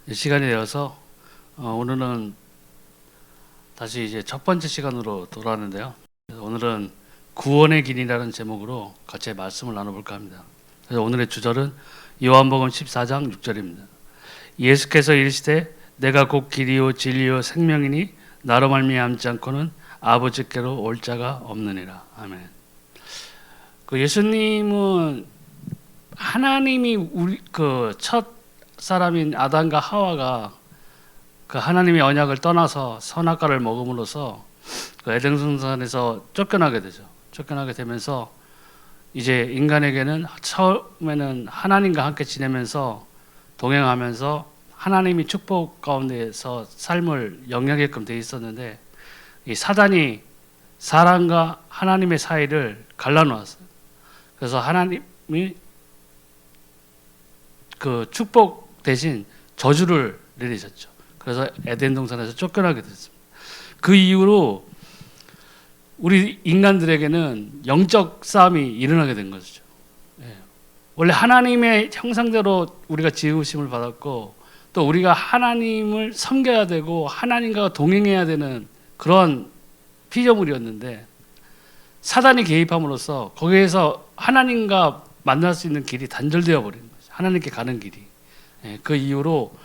시간이 되어서 오늘은 다시 이제 첫 번째 시간으로 돌아왔는데요. 오늘은 구원의 길이라는 제목으로 같이 말씀을 나눠볼까 합니다. 그래서 오늘의 주절은 요한복음 14장 6절입니다. 예수께서 이르시되 내가 곧 길이요 진리요 생명이니 나로 말미암지 않고는 아버지께로 올 자가 없느니라. 아멘. 그 예수님은 하나님이 우리 그 첫 사람인 아담과 하와가 그 하나님의 언약을 떠나서 선악과를 먹음으로써 그 에덴 동산에서 쫓겨나게 되죠. 쫓겨나게 되면서 이제 인간에게는 처음에는 하나님과 함께 지내면서 동행하면서 하나님이 축복 가운데서 삶을 영위하게끔 돼 있었는데 이 사단이 사람과 하나님의 사이를 갈라놓았어요. 그래서 하나님이 그 축복 대신 저주를 내리셨죠. 그래서 에덴 동산에서 쫓겨나게 됐습니다. 그 이후로 우리 인간들에게는 영적 싸움이 일어나게 된 것이죠. 원래 하나님의 형상대로 우리가 지으심을 받았고 또 우리가 하나님을 섬겨야 되고 하나님과 동행해야 되는 그런 피조물이었는데 사단이 개입함으로써 거기에서 하나님과 만날 수 있는 길이 단절되어 버린 거죠. 하나님께 가는 길이. 그 이후로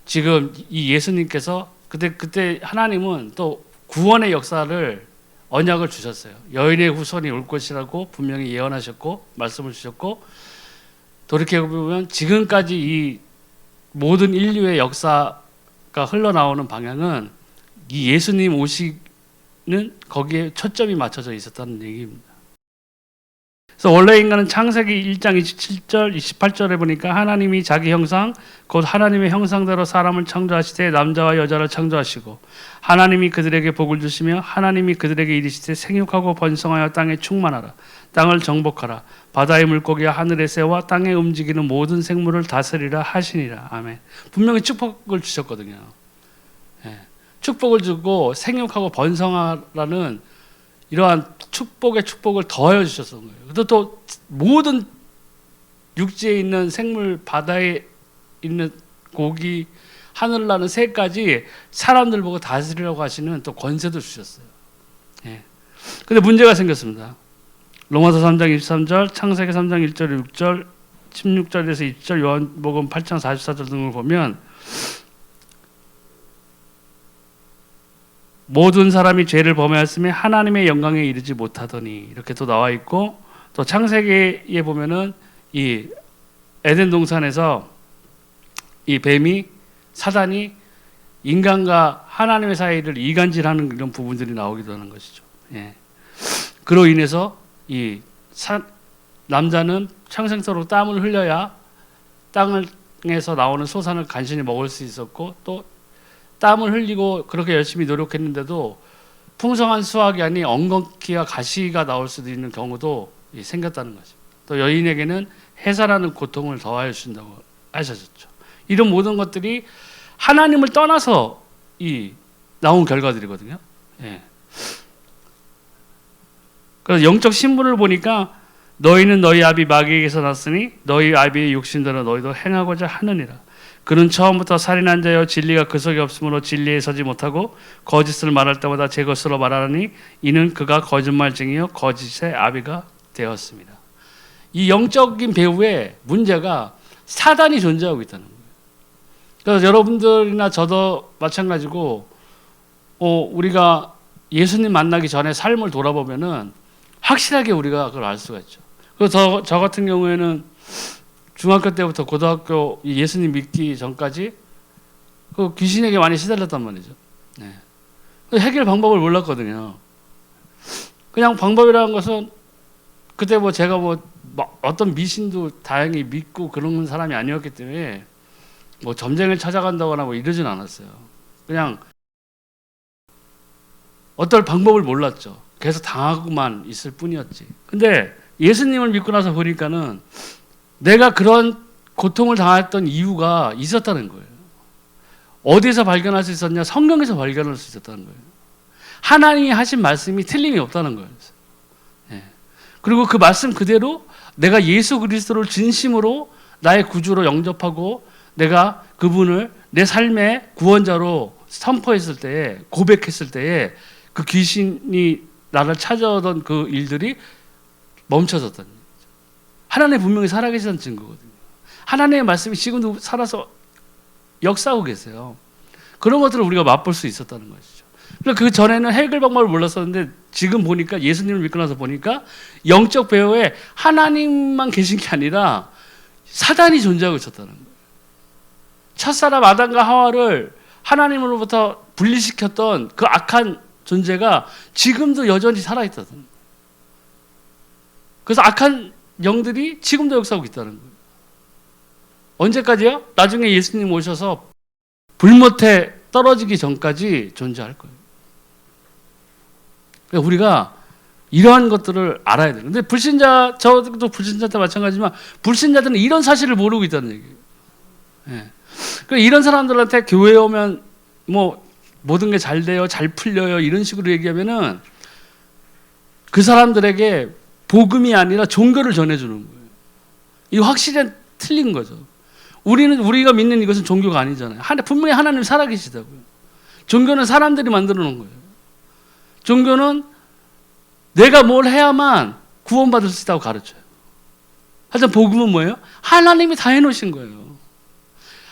지금 이 예수님께서 그때 하나님은 또 구원의 역사를 언약을 주셨어요. 여인의 후손이 올 것이라고 분명히 예언하셨고 말씀을 주셨고 돌이켜보면 지금까지 이 모든 인류의 역사가 흘러나오는 방향은 이 예수님 오시는 거기에 초점이 맞춰져 있었다는 얘기입니다. 그래서 원래 인간은 창세기 1장 27절 28절에 보니까 하나님이 자기 형상 곧 하나님의 형상대로 사람을 창조하시되 남자와 여자를 창조하시고 하나님이 그들에게 복을 주시며 하나님이 그들에게 이르시되 생육하고 번성하여 땅에 충만하라 땅을 정복하라 바다의 물고기와 하늘의 새와 땅에 움직이는 모든 생물을 다스리라 하시니라. 아멘. 분명히 축복을 주셨거든요. 축복을 주고 생육하고 번성하라는 이러한 축복의 축복을 더하여 주셨던 거예요. 또 모든 육지에 있는 생물, 바다에 있는 고기, 하늘 나는 새까지 사람들 보고 다스리라고 하시는 또 권세도 주셨어요. 근데 문제가 생겼습니다. 로마서 3장 23절, 창세기 3장 1절 6절, 16절에서 20절, 요한복음 8장 44절 등을 보면 모든 사람이 죄를 범하였으며 하나님의 영광에 이르지 못하더니 이렇게 또 나와 있고 또 창세기에 보면은 이 에덴 동산에서 이 뱀이 사단이 인간과 하나님의 사이를 이간질하는 이런 부분들이 나오기도 하는 것이죠. 그로 인해서 이 남자는 평생토록 땀을 흘려야 땅에서 나오는 소산을 간신히 먹을 수 있었고 또 땀을 흘리고 그렇게 열심히 노력했는데도 풍성한 수확이 아닌 엉겅퀴와 가시가 나올 수도 있는 경우도 생겼다는 것입니다. 또 여인에게는 해산하는 고통을 더하여 주신다고 하셨죠. 이런 모든 것들이 하나님을 떠나서 나온 결과들이거든요. 그래서 영적 신분을 보니까 너희는 너희 아비 마귀에게서 났으니 너희 아비의 욕심대로 너희도 행하고자 하느니라. 그는 처음부터 살인한 자여 진리가 그 속에 없으므로 진리에 서지 못하고 거짓을 말할 때마다 제 것으로 말하니 이는 그가 거짓말쟁이요 거짓의 아비가 되었습니다. 이 영적인 배후에 문제가 사단이 존재하고 있다는 거예요. 그래서 여러분들이나 저도 마찬가지고 우리가 예수님 만나기 전에 삶을 돌아보면은 확실하게 우리가 그걸 알 수가 있죠. 그래서 저 같은 경우에는 중학교 때부터 고등학교 예수님 믿기 전까지 그 귀신에게 많이 시달렸단 말이죠. 해결 방법을 몰랐거든요. 그냥 방법이라는 것은 그때 제가 어떤 미신도 다행히 믿고 그런 사람이 아니었기 때문에 점쟁이를 찾아간다거나 이러진 않았어요. 그냥 어떤 방법을 몰랐죠. 계속 당하고만 있을 뿐이었지. 근데 예수님을 믿고 나서 보니까는 내가 그런 고통을 당했던 이유가 있었다는 거예요. 어디서 발견할 수 있었냐? 성경에서 발견할 수 있었다는 거예요. 하나님이 하신 말씀이 틀림이 없다는 거예요. 그리고 그 말씀 그대로 내가 예수 그리스도를 진심으로 나의 구주로 영접하고 내가 그분을 내 삶의 구원자로 선포했을 때에, 고백했을 때에 그 귀신이 나를 찾아오던 그 일들이 멈춰졌다는 거죠. 하나님 분명히 살아계시다는 증거거든요. 하나님의 말씀이 지금도 살아서 역사하고 계세요. 그런 것들을 우리가 맛볼 수 있었다는 것이죠. 그 전에는 해결 방법을 몰랐었는데 지금 보니까, 예수님을 믿고 나서 보니까 영적 배후에 하나님만 계신 게 아니라 사단이 존재하고 있었다는 거예요. 첫사람 아담과 하와를 하나님으로부터 분리시켰던 그 악한 존재가 지금도 여전히 살아있다는 거예요. 그래서 악한 영들이 지금도 역사하고 있다는 거예요. 언제까지요? 나중에 예수님 오셔서 불못에 떨어지기 전까지 존재할 거예요. 그러니까 우리가 이러한 것들을 알아야 돼요. 근데 불신자, 저도 불신자한테 마찬가지지만 불신자들은 이런 사실을 모르고 있다는 얘기예요. 예. 그러니까 이런 사람들한테 교회에 오면 뭐 모든 게 잘 돼요, 잘 풀려요, 이런 식으로 얘기하면은 그 사람들에게 복음이 아니라 종교를 전해주는 거예요. 이 확실히 틀린 거죠. 우리가 믿는 이것은 종교가 아니잖아요. 분명히 하나님 살아계시다고요. 종교는 사람들이 만들어 놓은 거예요. 종교는 내가 뭘 해야만 구원받을 수 있다고 가르쳐요. 하여튼 복음은 뭐예요? 하나님이 다 해놓으신 거예요.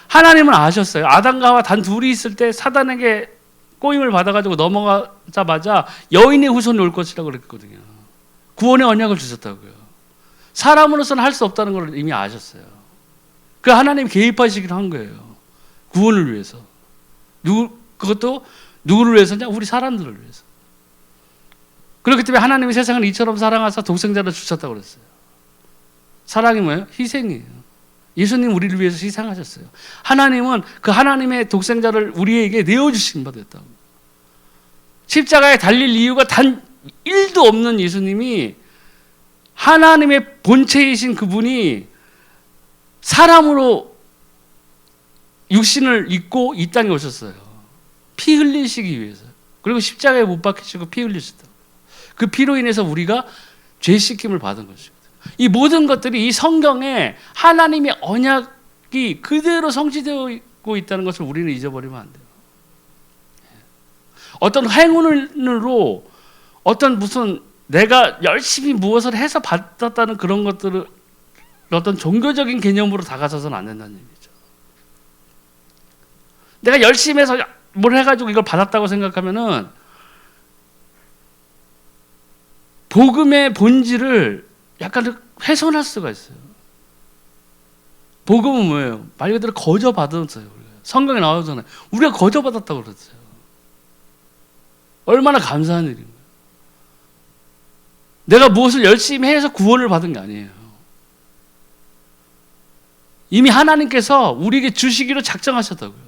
하나님은 아셨어요. 아담과 하와 단 둘이 있을 때 사단에게 꼬임을 받아가지고 넘어가자마자 여인의 후손이 올 것이라고 그랬거든요. 구원의 언약을 주셨다고요. 사람으로서는 할 수 없다는 걸 이미 아셨어요. 그 하나님 개입하시기로 한 거예요. 구원을 위해서. 그것도 누구를 위해서냐? 우리 사람들을 위해서. 그렇기 때문에 하나님이 세상을 이처럼 사랑하사 독생자를 주셨다고 그랬어요. 사랑이 뭐예요? 희생이에요. 예수님 우리를 위해서 희생하셨어요. 하나님은 그 하나님의 독생자를 우리에게 내어주신 바 됐다고. 십자가에 달릴 이유가 단 1도 없는 예수님이, 하나님의 본체이신 그분이 사람으로 육신을 입고 이 땅에 오셨어요. 피 흘리시기 위해서. 그리고 십자가에 못 박히시고 피 흘리셨다. 그 피로 인해서 우리가 죄 씻김을 받은 것이거든요. 이 모든 것들이 이 성경에 하나님의 언약이 그대로 성취되고 있다는 것을 우리는 잊어버리면 안 돼요. 어떤 행운으로, 어떤 무슨 내가 열심히 무엇을 해서 받았다는 그런 것들을 어떤 종교적인 개념으로 다가서서는 안 된다는 얘기죠. 내가 열심히 해서 뭘 해가지고 이걸 받았다고 생각하면은 복음의 본질을 약간 훼손할 수가 있어요. 복음은 뭐예요? 말 그대로 거저 받았어요. 성경에 나오잖아요. 우리가 거저 받았다고 그랬어요. 얼마나 감사한 일인 거예요. 내가 무엇을 열심히 해서 구원을 받은 게 아니에요. 이미 하나님께서 우리에게 주시기로 작정하셨다고요.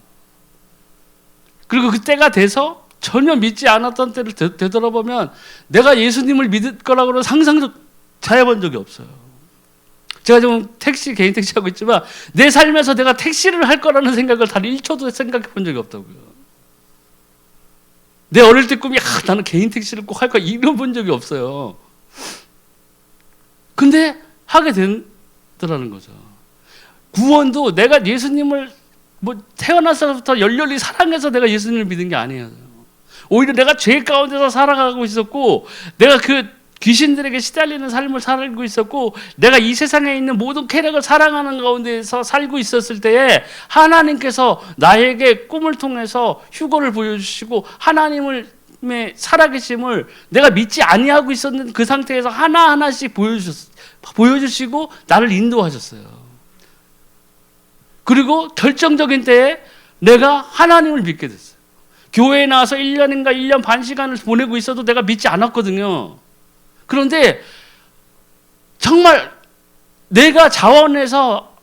그리고 그때가 돼서 전혀 믿지 않았던 때를 되돌아보면 내가 예수님을 믿을 거라고는 상상도 잘해본 적이 없어요. 제가 지금 개인 택시 하고 있지만 내 삶에서 내가 택시를 할 거라는 생각을 단 1초도 생각해 본 적이 없다고요. 내 어릴 때 꿈이 나는 개인 택시를 꼭 할 거야 이런 본 적이 없어요. 근데 하게 되더라는 거죠. 구원도 내가 예수님을 태어나서부터 열렬히 사랑해서 내가 예수님을 믿은 게 아니에요. 오히려 내가 죄 가운데서 살아가고 있었고, 내가 그 귀신들에게 시달리는 삶을 살고 있었고, 내가 이 세상에 있는 모든 쾌락을 사랑하는 가운데서 살고 있었을 때에 하나님께서 나에게 꿈을 통해서 휴거를 보여주시고 하나님의 살아계심을 내가 믿지 아니하고 있었는 그 상태에서 하나하나씩 보여주시고 나를 인도하셨어요. 그리고 결정적인 때에 내가 하나님을 믿게 됐어요. 교회에 나와서 1년인가 1년 반 시간을 보내고 있어도 내가 믿지 않았거든요. 그런데 정말 내가 자원해서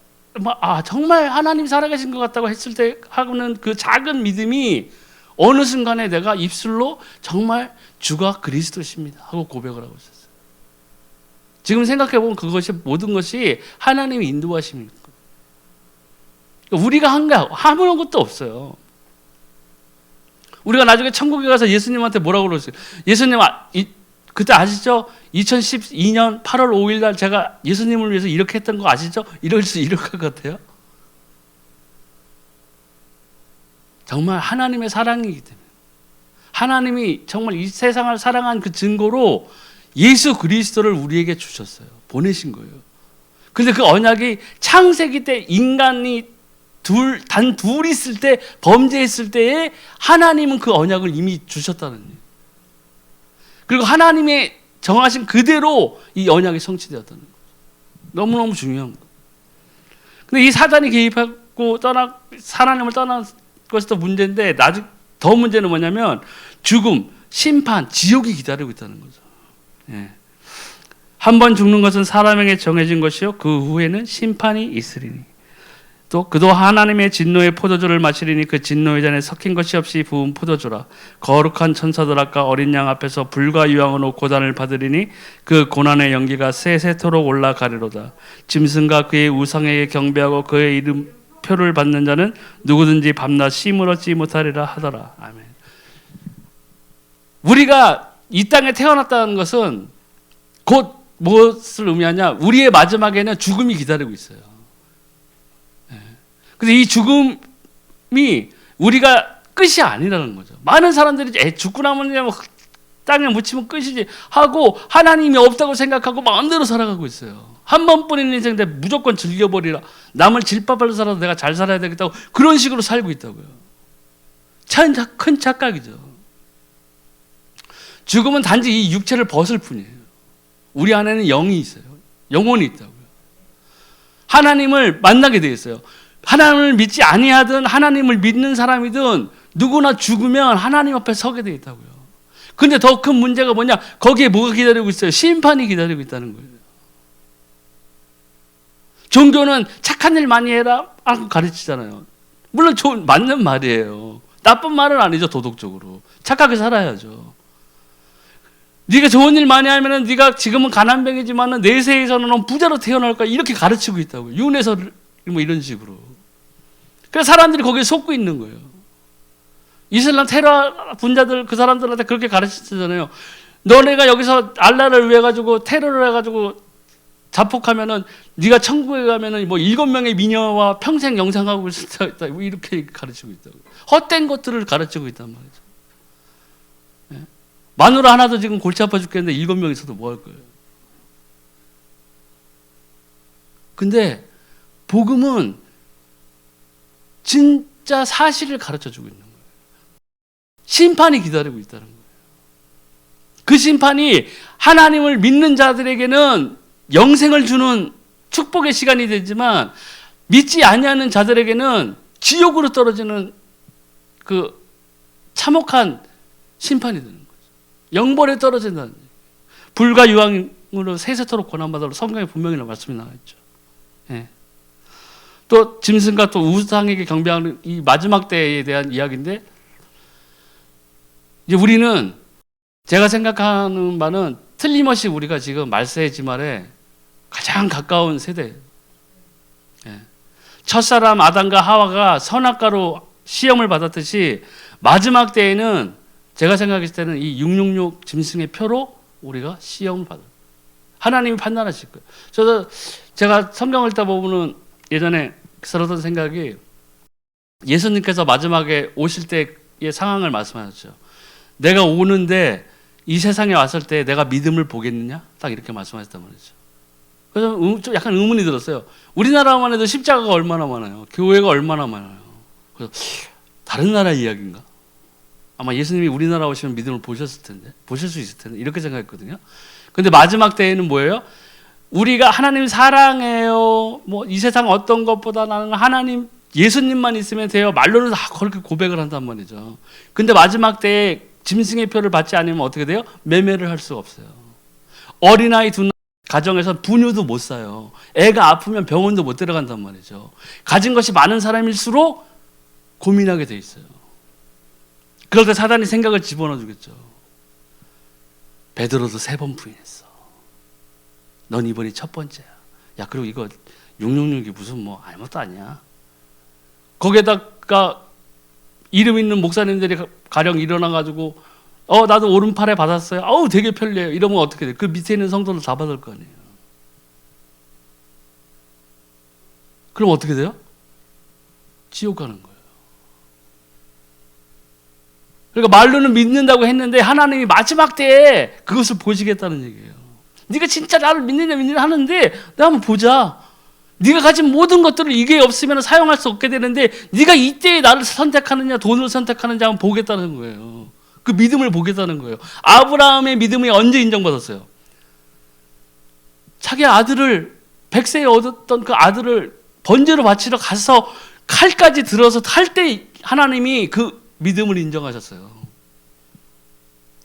정말 하나님 살아계신 것 같다고 했을 때 하고는 그 작은 믿음이 어느 순간에 내가 입술로 정말 주가 그리스도십니다 하고 고백을 하고 있었어요. 지금 생각해보면 그것이 모든 것이 하나님의 인도하심입니다. 우리가 아무런 것도 없어요. 우리가 나중에 천국에 가서 예수님한테 뭐라고 그러세요? 예수님, 그때 아시죠? 2012년 8월 5일 날 제가 예수님을 위해서 이렇게 했던 거 아시죠? 이럴 것 같아요. 정말 하나님의 사랑이기 때문에, 하나님이 정말 이 세상을 사랑한 그 증거로 예수 그리스도를 우리에게 주셨어요. 보내신 거예요. 근데 그 언약이 창세기 때 인간이 단 둘 있을 때, 범죄했을 때에 하나님은 그 언약을 이미 주셨다는 거예요. 그리고 하나님의 정하신 그대로 이 언약이 성취되었다는 거예요. 너무너무 중요한 거예요. 근데 이 사단이 개입하고 하나님을 떠난 것이 더 문제인데, 더 문제는 뭐냐면 죽음, 심판, 지옥이 기다리고 있다는 거죠. 예. 한 번 죽는 것은 사람에게 정해진 것이요 그 후에는 심판이 있으리니, 또 그도 하나님의 진노의 포도주를 마시리니 그 진노의 잔에 섞인 것이 없이 부은 포도주라. 거룩한 천사들 앞과 어린 양 앞에서 불과 유황으로 고난을 받으리니 그 고난의 연기가 세세토록 올라가리로다. 짐승과 그의 우상에게 경배하고 그의 이름 표를 받는 자는 누구든지 밤낮 쉼을 얻지 못하리라 하더라. 아멘. 우리가 이 땅에 태어났다는 것은 곧 무엇을 의미하냐? 우리의 마지막에는 죽음이 기다리고 있어요. 근데 이 죽음이 우리가 끝이 아니라는 거죠. 많은 사람들이 죽고 나면 뭐 땅에 묻히면 끝이지 하고 하나님이 없다고 생각하고 마음대로 살아가고 있어요. 한 번뿐인 인생인데 무조건 즐겨버리라. 남을 질밥으로 살아도 내가 잘 살아야 되겠다고 그런 식으로 살고 있다고요. 참 큰 착각이죠. 죽음은 단지 이 육체를 벗을 뿐이에요. 우리 안에는 영이 있어요. 영혼이 있다고요. 하나님을 만나게 되어 있어요. 하나님을 믿지 아니하든 하나님을 믿는 사람이든 누구나 죽으면 하나님 앞에 서게 되어 있다고요. 근데 더 큰 문제가 뭐냐? 거기에 뭐가 기다리고 있어요? 심판이 기다리고 있다는 거예요. 종교는 착한 일 많이 해라 하고 가르치잖아요. 물론 맞는 말이에요. 나쁜 말은 아니죠. 도덕적으로 착하게 살아야죠. 네가 좋은 일 많이 하면은 네가 지금은 가난뱅이지만은 내세에서는 부자로 태어날 거야. 이렇게 가르치고 있다고요. 윤회서 뭐 이런 식으로. 그래서 사람들이 거기에 속고 있는 거예요. 이슬람 테러 분자들 그 사람들한테 그렇게 가르치잖아요. 너네가 여기서 알라를 위해 가지고 테러를 해가지고 자폭하면은 네가 천국에 가면은 뭐 7명의 미녀와 평생 영생하고 있다. 이렇게 가르치고 있다고. 헛된 것들을 가르치고 있단 말이죠. 네? 마누라 하나도 지금 골치 아파 죽겠는데 7명 있어도 뭐 할 거예요? 근데 복음은 진짜 사실을 가르쳐주고 있는 거예요. 심판이 기다리고 있다는 거예요. 그 심판이 하나님을 믿는 자들에게는 영생을 주는 축복의 시간이 되지만 믿지 아니하는 자들에게는 지옥으로 떨어지는 그 참혹한 심판이 되는 거죠. 영벌에 떨어진다는 거예요. 불과 유황으로 세세토록 고난받으러 성경에 분명히 말씀이 나와 있죠. 예. 또 짐승과 또 우상에게 경배하는 이 마지막 때에 대한 이야기인데, 이제 우리는 제가 생각하는 바는 틀림없이 우리가 지금 말세의 지말에 가장 가까운 세대예요. 예. 첫사람 아담과 하와가 선악과로 시험을 받았듯이 마지막 때에는 제가 생각했을 때는 이 666 짐승의 표로 우리가 시험을 받아요. 하나님이 판단하실 거예요. 저도 제가 성경을 읽다 보면은 예전에 들었던 생각이, 예수님께서 마지막에 오실 때의 상황을 말씀하셨죠. 내가 오는데 이 세상에 왔을 때 내가 믿음을 보겠느냐? 딱 이렇게 말씀하셨단 말이죠. 그래서 좀 약간 의문이 들었어요. 우리나라만 해도 십자가가 얼마나 많아요. 교회가 얼마나 많아요. 그래서 다른 나라 이야기인가? 아마 예수님이 우리나라 오시면 믿음을 보셨을 텐데, 보실 수 있을 텐데 이렇게 생각했거든요. 근데 마지막 때에는 뭐예요? 우리가 하나님 사랑해요. 뭐 이 세상 어떤 것보다 나는 하나님 예수님만 있으면 돼요. 말로는 다 그렇게 고백을 한단 말이죠. 근데 마지막 때에 짐승의 표를 받지 않으면 어떻게 돼요? 매매를 할 수가 없어요. 어린아이 둔 가정에서 분유도 못 사요. 애가 아프면 병원도 못 들어간단 말이죠. 가진 것이 많은 사람일수록 고민하게 돼 있어요. 그럴 때 사단이 생각을 집어넣어 주겠죠. 베드로도 3번 부인했어. 넌 이번이 첫 번째야. 야, 그리고 이거 666이 무슨 뭐 아무것도 아니야. 거기에다가 이름 있는 목사님들이 가령 일어나가지고 나도 오른팔에 받았어요. 어우 되게 편리해요. 이러면 어떻게 돼? 그 밑에 있는 성도들 다 받을 거 아니에요. 그럼 어떻게 돼요? 지옥 가는 거예요. 그러니까 말로는 믿는다고 했는데 하나님이 마지막 때에 그것을 보시겠다는 얘기예요. 네가 진짜 나를 믿느냐 하는데 내가 한번 보자. 네가 가진 모든 것들을 이게 없으면 사용할 수 없게 되는데 네가 이때에 나를 선택하느냐 돈을 선택하느냐 한번 보겠다는 거예요. 그 믿음을 보겠다는 거예요. 아브라함의 믿음이 언제 인정받았어요? 자기 아들을 100세에 얻었던 그 아들을 번제로 바치러 가서 칼까지 들어서 탈 때 하나님이 그 믿음을 인정하셨어요.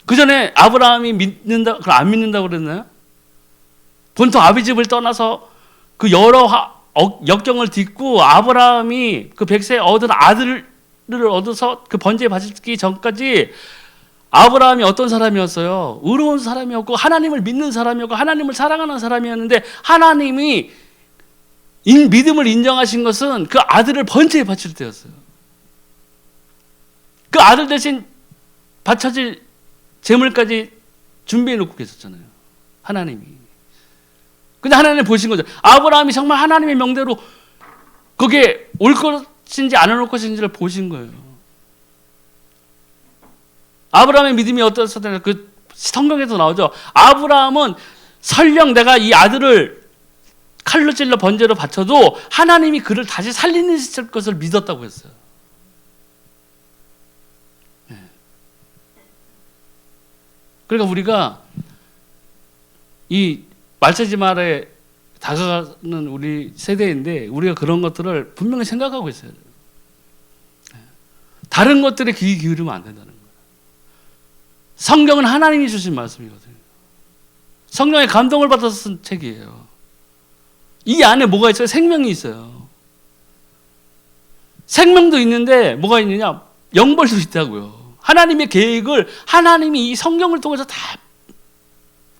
그 전에 아브라함이 믿는다, 안 믿는다고 그랬나요? 본토 아비집을 떠나서 그 여러 역경을 딛고 아브라함이 그 100세에 얻은 아들을 얻어서 그 번제에 바치기 전까지 아브라함이 어떤 사람이었어요? 의로운 사람이었고 하나님을 믿는 사람이었고 하나님을 사랑하는 사람이었는데 하나님이 믿음을 인정하신 것은 그 아들을 번제에 바칠 때였어요. 그 아들 대신 바쳐질 제물까지 준비해 놓고 계셨잖아요. 하나님이. 근데 하나님 보신 거죠. 아브라함이 정말 하나님의 명대로 그게 올 것인지 안 올 것인지를 보신 거예요. 아브라함의 믿음이 어떻었냐면 그 성경에도 나오죠. 아브라함은 설령 내가 이 아들을 칼로 찔러 번제로 바쳐도 하나님이 그를 다시 살리실 것을 믿었다고 했어요. 그러니까 우리가 이 말세지 말에 다가가는 우리 세대인데 우리가 그런 것들을 분명히 생각하고 있어야 돼요. 다른 것들에 귀 기울이면 안 된다는 거예요. 성경은 하나님이 주신 말씀이거든요. 성령의 감동을 받아서 쓴 책이에요. 이 안에 뭐가 있어요? 생명이 있어요. 생명도 있는데 뭐가 있느냐? 영벌도 있다고요. 하나님의 계획을 하나님이 이 성경을 통해서 다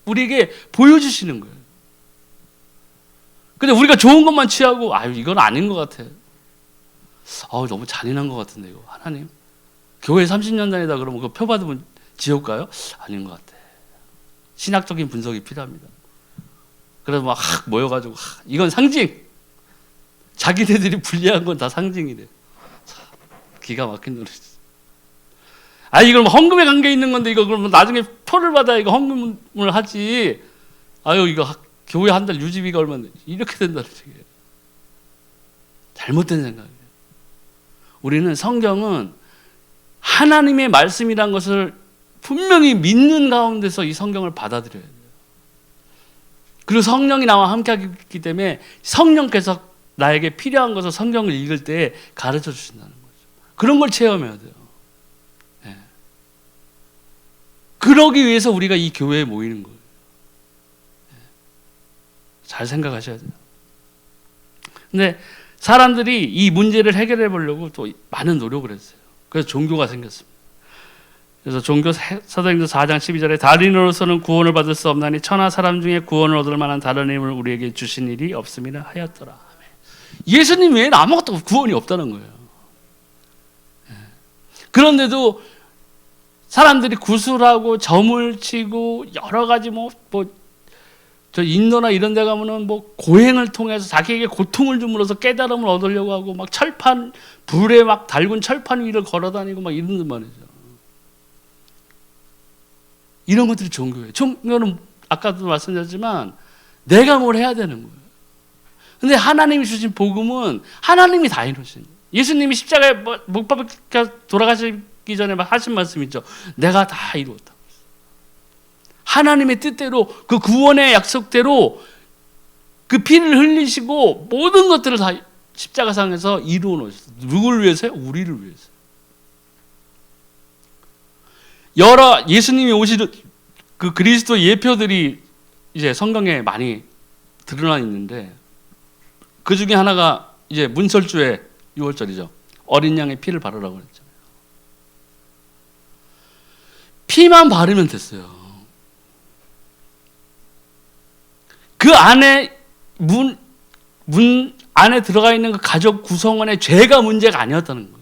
우리에게 보여주시는 거예요. 근데 우리가 좋은 것만 취하고 이건 아닌 것 같아. 너무 잔인한 것 같은데 이거 하나님 교회 30년 다니다 그러면 그 표 받으면 지옥 가요? 아닌 것 같아. 신학적인 분석이 필요합니다. 그래서 막 모여가지고 이건 상징. 자기네들이 불리한 건 다 상징이래. 기가 막힌 노래지. 이걸 뭐 헌금에 관계 있는 건데 이거 그러면 나중에 표를 받아야 이거 헌금을 하지. 이거 교회 한 달 유지비가 얼마인데 이렇게 된다는 얘기예요. 잘못된 생각이에요. 우리는 성경은 하나님의 말씀이란 것을 분명히 믿는 가운데서 이 성경을 받아들여야 돼요. 그리고 성령이 나와 함께하기 때문에 성령께서 나에게 필요한 것을 성경을 읽을 때 가르쳐 주신다는 거죠. 그런 걸 체험해야 돼요. 그러기 위해서 우리가 이 교회에 모이는 거예요. 잘 생각하셔야 돼요. 근데 사람들이 이 문제를 해결해 보려고 또 많은 노력을 했어요. 그래서 종교가 생겼습니다. 그래서 종교 사도행전 4장 12절에 달인으로서는 구원을 받을 수 없나니 천하 사람 중에 구원을 얻을 만한 다른 힘을 우리에게 주신 일이 없음이라 하였더라. 예수님 외에는 아무것도 구원이 없다는 거예요. 그런데도 사람들이 구슬하고 점을 치고 여러 가지 저 인도나 이런 데 가면은 고행을 통해서 자기에게 고통을 줌으로써 깨달음을 얻으려고 하고 막 철판 불에 막 달군 철판 위를 걸어다니고 막 이런 말이죠. 이런 것들이 종교예요. 종교는 아까도 말씀드렸지만 내가 뭘 해야 되는 거예요. 근데 하나님이 주신 복음은 하나님이 다 이루신 거예요. 예수님이 십자가에 못 박혀 돌아가시기 전에 하신 말씀 있죠. 내가 다 이루었다. 하나님의 뜻대로 그 구원의 약속대로 그 피를 흘리시고 모든 것들을 다 십자가상에서 이루어 놓으셨어요. 누구를 위해서요? 우리를 위해서. 여러 예수님이 오시는 그 그리스도 예표들이 이제 성경에 많이 드러나 있는데 그 중에 하나가 이제 문설주의 6월절이죠. 어린 양의 피를 바르라고 그랬잖아요. 피만 바르면 됐어요. 그 안에 문 안에 들어가 있는 그 가족 구성원의 죄가 문제가 아니었다는 거예요.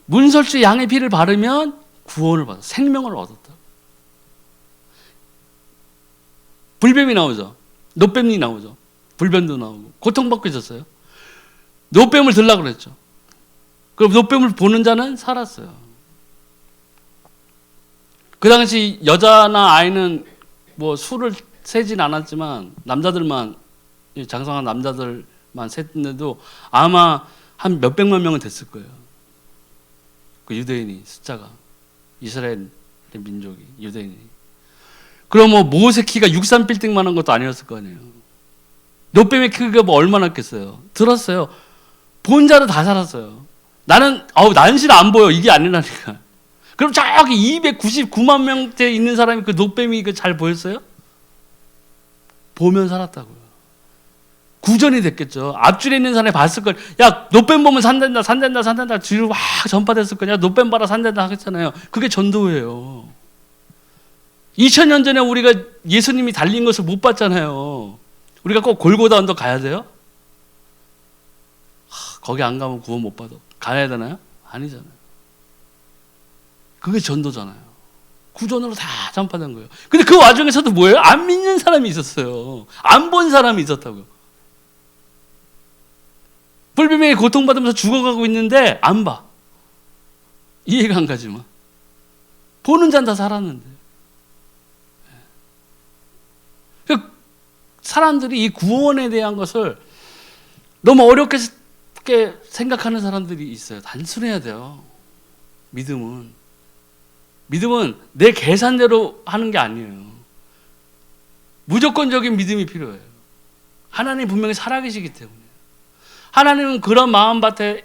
문설주 양의 피를 바르면 구원을 받아 생명을 얻었다. 불뱀이 나오죠. 노뱀이 나오죠. 불뱀도 나오고 고통받고 있었어요. 노뱀을 들라고 그랬죠. 그럼 노뱀을 보는 자는 살았어요. 그 당시 여자나 아이는 뭐 술을 세진 않았지만 남자들만, 장성한 남자들만 셌는데도 아마 한 몇백만 명은 됐을 거예요. 그 유대인이 숫자가, 이스라엘 민족이, 유대인이. 그럼 뭐 모세 키가 63빌딩만 한 것도 아니었을 거 아니에요. 노뱀의 크기가 뭐 얼마나 했겠어요. 들었어요. 본 자는 다 살았어요. 나는 난실 안 보여, 이게 아니라니까. 그럼 저기 299만 명대 있는 사람이 그 노뱀이 잘 보였어요? 보면 살았다고요. 구전이 됐겠죠. 앞줄에 있는 사람이 봤을 걸. 야, 노뱀 보면 산댄다, 산댄다, 산댄다. 뒤로 막 전파됐을 거냐. 노뱀 봐라, 산댄다 하겠잖아요. 그게 전도예요. 2000년 전에 우리가 예수님이 달린 것을 못 봤잖아요. 우리가 꼭 골고다 언덕 가야 돼요? 거기 안 가면 구원 못 받아. 가야 되나요? 아니잖아요. 그게 전도잖아요. 구전으로 다 전파된 거예요. 근데 그 와중에서도 뭐예요? 안 믿는 사람이 있었어요. 안 본 사람이 있었다고요. 불비명에 고통받으면서 죽어가고 있는데 안 봐. 이해가 안 가지만. 보는 자는 다 살았는데. 사람들이 이 구원에 대한 것을 너무 어렵게 생각하는 사람들이 있어요. 단순해야 돼요. 믿음은 내 계산대로 하는 게 아니에요. 무조건적인 믿음이 필요해요. 하나님 분명히 살아계시기 때문에. 하나님은 그런 마음밭을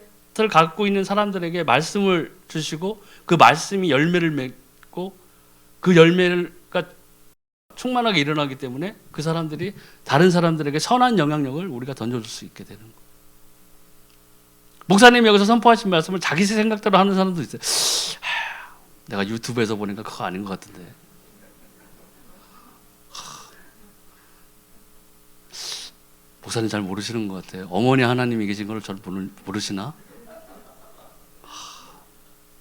갖고 있는 사람들에게 말씀을 주시고 그 말씀이 열매를 맺고 그 열매가 충만하게 일어나기 때문에 그 사람들이 다른 사람들에게 선한 영향력을 우리가 던져줄 수 있게 되는 거예요. 목사님이 여기서 선포하신 말씀을 자기 생각대로 하는 사람도 있어요. 내가 유튜브에서 보니까 그거 아닌 것 같은데. 목사님 잘 모르시는 것 같아요. 어머니 하나님이 계신 걸 잘 모르시나?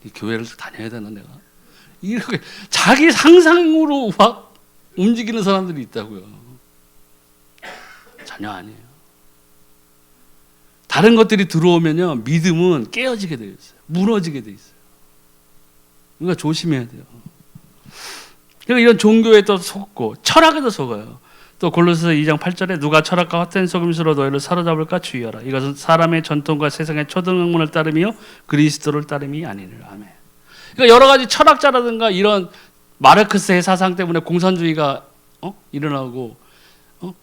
이 교회를 다녀야 되나 내가? 이렇게 자기 상상으로 막 움직이는 사람들이 있다고요. 전혀 아니에요. 다른 것들이 들어오면요, 믿음은 깨어지게 되어 있어요. 무너지게 되어 있어요. 그러니까 조심해야 돼요. 그러니까 이런 종교에 또 속고 철학에도 속아요. 또 골로새서 2장 8절에 누가 철학과 헛된 속임수로 너희를 사로잡을까 주의하라. 이것은 사람의 전통과 세상의 초등학문을 따름이요 그리스도를 따름이 아니니라. 아멘. 그러니까 여러 가지 철학자라든가 이런 마르크스의 사상 때문에 공산주의가 일어나고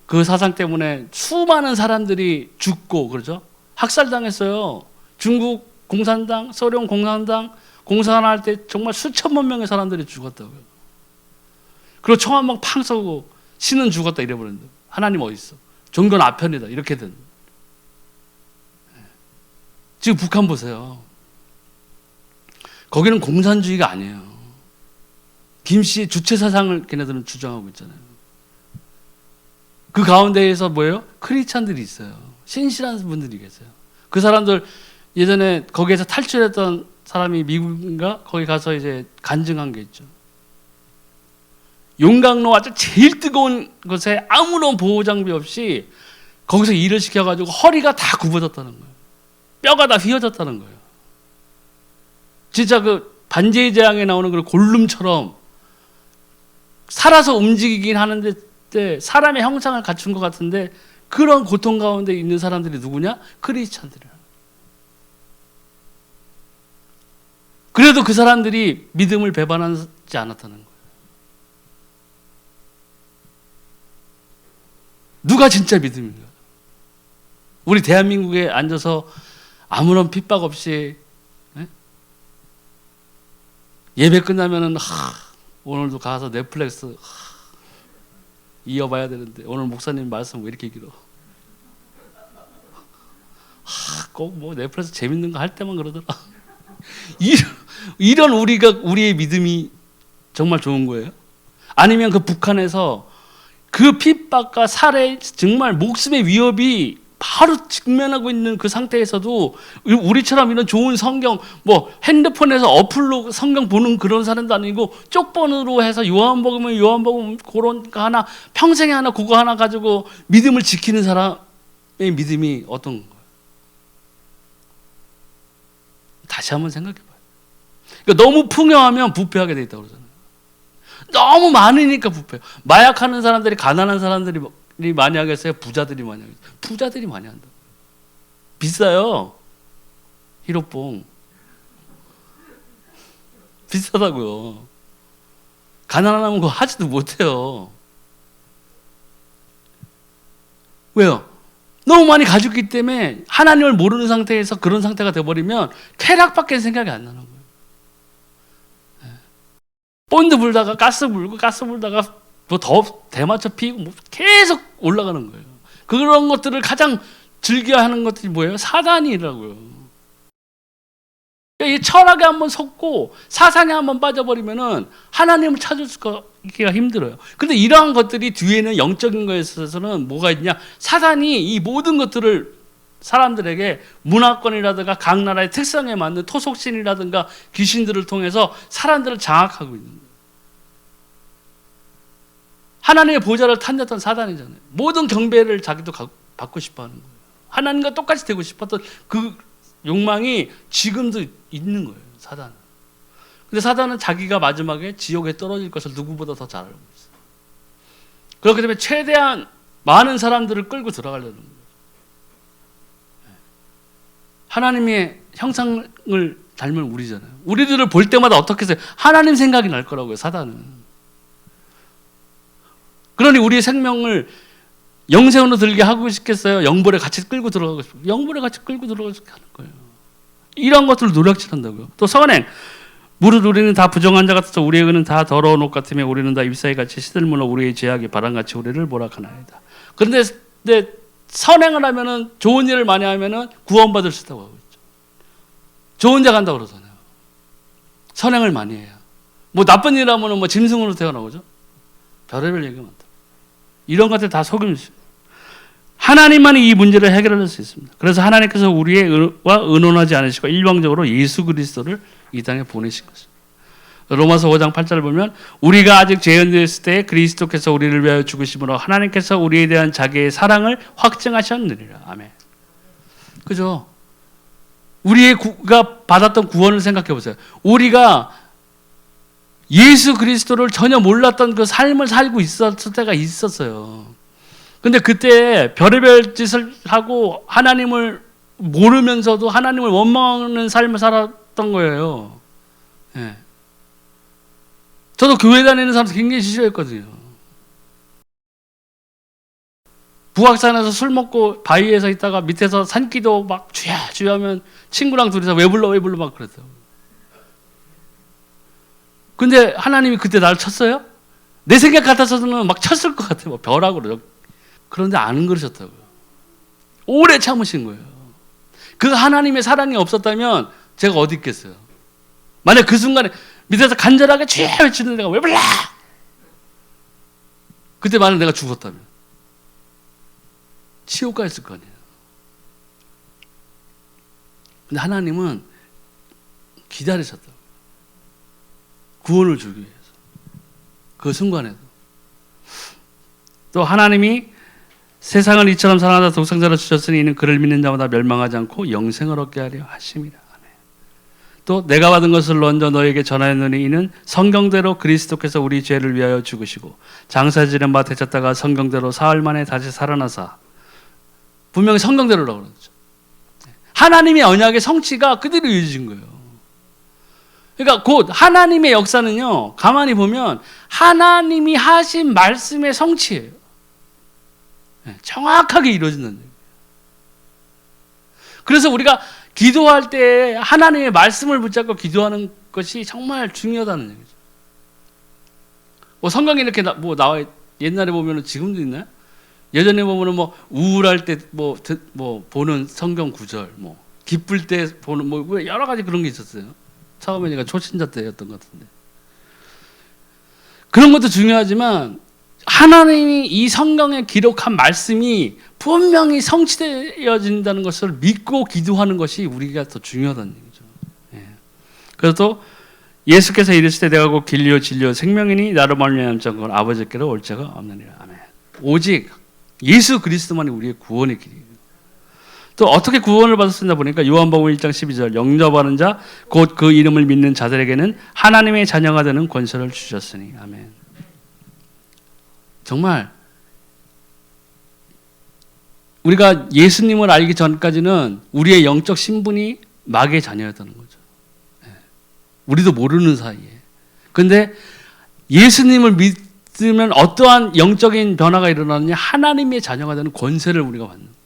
그 사상 때문에 수많은 사람들이 죽고 그러죠. 학살당했어요. 중국 공산당, 소련 공산당 공산할 때 정말 수천만 명의 사람들이 죽었다고요. 그리고 총 한 방 팡 쏘고 신은 죽었다 이래버렸는데 하나님 어디 있어? 종교는 아편이다 이렇게 된. 지금 북한 보세요. 거기는 공산주의가 아니에요. 김씨의 주체 사상을 걔네들은 주장하고 있잖아요. 그 가운데에서 뭐예요? 크리스찬들이 있어요. 신실한 분들이 계세요. 그 사람들 예전에 거기에서 탈출했던 사람이 미국인가 거기 가서 이제 간증한 게 있죠. 용광로 아주 제일 뜨거운 곳에 아무런 보호 장비 없이 거기서 일을 시켜가지고 허리가 다 굽어졌다는 거예요. 뼈가 다 휘어졌다는 거예요. 진짜 그 반지의 제왕에 나오는 그 골룸처럼 살아서 움직이긴 하는데 사람의 형상을 갖춘 것 같은데 그런 고통 가운데 있는 사람들이 누구냐? 크리스찬들이야. 그래도 그 사람들이 믿음을 배반하지 않았다는 거예요. 누가 진짜 믿음인가? 우리 대한민국에 앉아서 아무런 핍박 없이 예배 끝나면은 오늘도 가서 넷플릭스 이어봐야 되는데 오늘 목사님 말씀 왜 이렇게 길어? 꼭 뭐 넷플릭스 재밌는 거 할 때만 그러더라. 이런 우리의 믿음이 정말 좋은 거예요? 아니면 그 북한에서 그 핍박과 살해 정말 목숨의 위협이 바로 직면하고 있는 그 상태에서도 우리처럼 이런 좋은 성경 뭐 핸드폰에서 어플로 성경 보는 그런 사람도 아니고 쪽번호로 해서 요한복음 그런 거 하나 평생에 하나 그거 하나 가지고 믿음을 지키는 사람의 믿음이 어떤 거예요? 다시 한번 생각해봐요. 그러니까 너무 풍요하면 부패하게 돼 있다고 그러잖아요. 너무 많으니까 부패. 마약하는 사람들이 가난한 사람들이 많이 하겠어요? 부자들이 많이 하겠어요? 부자들이 많이 한다. 비싸요. 히로뽕. 비싸다고요. 가난하면 그거 하지도 못해요. 왜요? 너무 많이 가지고 있기 때문에 하나님을 모르는 상태에서 그런 상태가 돼버리면 쾌락밖에 생각이 안 나는 거예요. 본드 불다가 가스 불다가 뭐 더 대마초 피고 뭐 계속 올라가는 거예요. 그런 것들을 가장 즐겨하는 것들이 뭐예요? 사단이라고요. 이 철학에 한번 속고 사상에 한번 빠져버리면은 하나님을 찾을 수가 힘들어요. 근데 이러한 것들이 뒤에는 영적인 거에 있어서는 뭐가 있냐? 사단이 이 모든 것들을 사람들에게 문화권이라든가 각 나라의 특성에 맞는 토속신이라든가 귀신들을 통해서 사람들을 장악하고 있는 거예요. 하나님의 보좌를 탐냈던 사단이잖아요. 모든 경배를 자기도 받고 싶어 하는 거예요. 하나님과 똑같이 되고 싶었던 그 욕망이 지금도 있는 거예요, 사단은. 근데 사단은 자기가 마지막에 지옥에 떨어질 것을 누구보다 더 잘 알고 있어요. 그렇기 때문에 최대한 많은 사람들을 끌고 들어가려는 거예요. 하나님의 형상을 닮은 우리잖아요. 우리들을 볼 때마다 어떻게 해서 하나님 생각이 날 거라고요, 사단은. 그러니 우리의 생명을 영생으로 들게 하고 싶겠어요? 영벌에 같이 끌고 들어가고 싶어요. 영벌에 같이 끌고 들어가고 싶게 하는 거예요. 이런 것들을 노력질한다고요. 또 선행, 무릇 우리는 다 부정한 자 같아서 우리의 의는 다 더러운 옷 같으며 우리는 다 잎사귀 같이 시들므로 우리의 죄악이 바람같이 우리를 몰아가나이다. 그런데 선행을 하면은 좋은 일을 많이 하면은 구원받을 수 있다고 하고 있죠. 좋은 데 간다고 그러잖아요. 선행을 많이 해야. 뭐 나쁜 일 하면은 뭐 짐승으로 태어나오죠. 별의별 얘기가 많다. 이런 것들 다 속임수예요. 하나님만이 이 문제를 해결할 수 있습니다. 그래서 하나님께서 우리와 의논하지 않으시고 일방적으로 예수 그리스도를 이 땅에 보내신 것입니다. 로마서 5장 8절을 보면 우리가 아직 죄인되었을 때 그리스도께서 우리를 위하여 죽으심으로 하나님께서 우리에 대한 자기의 사랑을 확증하셨느니라. 아멘. 그죠? 우리가 받았던 구원을 생각해 보세요. 우리가 예수 그리스도를 전혀 몰랐던 그 삶을 살고 있었을 때가 있었어요. 근데 그때 별의별 짓을 하고 하나님을 모르면서도 하나님을 원망하는 삶을 살았던 거예요. 예. 저도 교회 다니는 사람 굉장히 싫어했거든요. 북악산에서 술 먹고 바위에서 있다가 밑에서 산기도 막 주야 주야 하면 친구랑 둘이서 왜 불러 막 그랬어요. 근데 하나님이 그때 나를 쳤어요? 내 생각 같아서는 막 쳤을 것 같아요. 뭐 벼락으로. 그런데 안 그러셨다고요. 오래 참으신 거예요. 그 하나님의 사랑이 없었다면 제가 어디 있겠어요. 만약 그 순간에 밑에서 간절하게 죄 외치는 내가 왜 불러? 그때 만약 내가 죽었다면 지옥 가 있을 거 아니에요. 근데 하나님은 기다리셨다고. 구원을 주기 위해서. 그 순간에도. 또 하나님이 세상을 이처럼 사랑하다 독생자를 주셨으니 이는 그를 믿는 자마다 멸망하지 않고 영생을 얻게 하려 하심이라. 아멘. 또 내가 받은 것을 먼저 너에게 전하였느니 이는 성경대로 그리스도께서 우리 죄를 위하여 죽으시고 장사지는 바 되셨다가 성경대로 사흘 만에 다시 살아나사. 분명히 성경대로라고 그러죠. 하나님의 언약의 성취가 그대로 이어진 거예요. 그러니까 곧 하나님의 역사는요, 가만히 보면 하나님이 하신 말씀의 성취예요. 정확하게 이루어진다는 얘기예요. 그래서 우리가 기도할 때 하나님의 말씀을 붙잡고 기도하는 것이 정말 중요하다는 얘기죠. 뭐 성경에 이렇게 나와 옛날에 보면은 지금도 있나요? 예전에 보면은 뭐 우울할 때 뭐 보는 성경 구절, 뭐 기쁠 때 보는 뭐 여러 가지 그런 게 있었어요. 처음에 제가 초신자 때였던 것 같은데. 그런 것도 중요하지만 하나님이 이 성경에 기록한 말씀이 분명히 성취되어진다는 것을 믿고 기도하는 것이 우리가 더 중요하다는 얘기죠. 예. 그래서 또 예수께서 이르시되 내가 곧 길이요 진리요 생명이니 나로 말미암지 않고는 아버지께로 올 자가 없느니라. 아멘. 오직 예수 그리스도만이 우리의 구원의 길이에요. 또 어떻게 구원을 받았었나 보니까 요한복음 1장 12절 영접하는 자 곧 그 이름을 믿는 자들에게는 하나님의 자녀가 되는 권세를 주셨으니 아멘. 정말 우리가 예수님을 알기 전까지는 우리의 영적 신분이 마귀의 자녀였다는 거죠. 우리도 모르는 사이에. 근데 예수님을 믿으면 어떠한 영적인 변화가 일어나느냐? 하나님의 자녀가 되는 권세를 우리가 받는 거예요.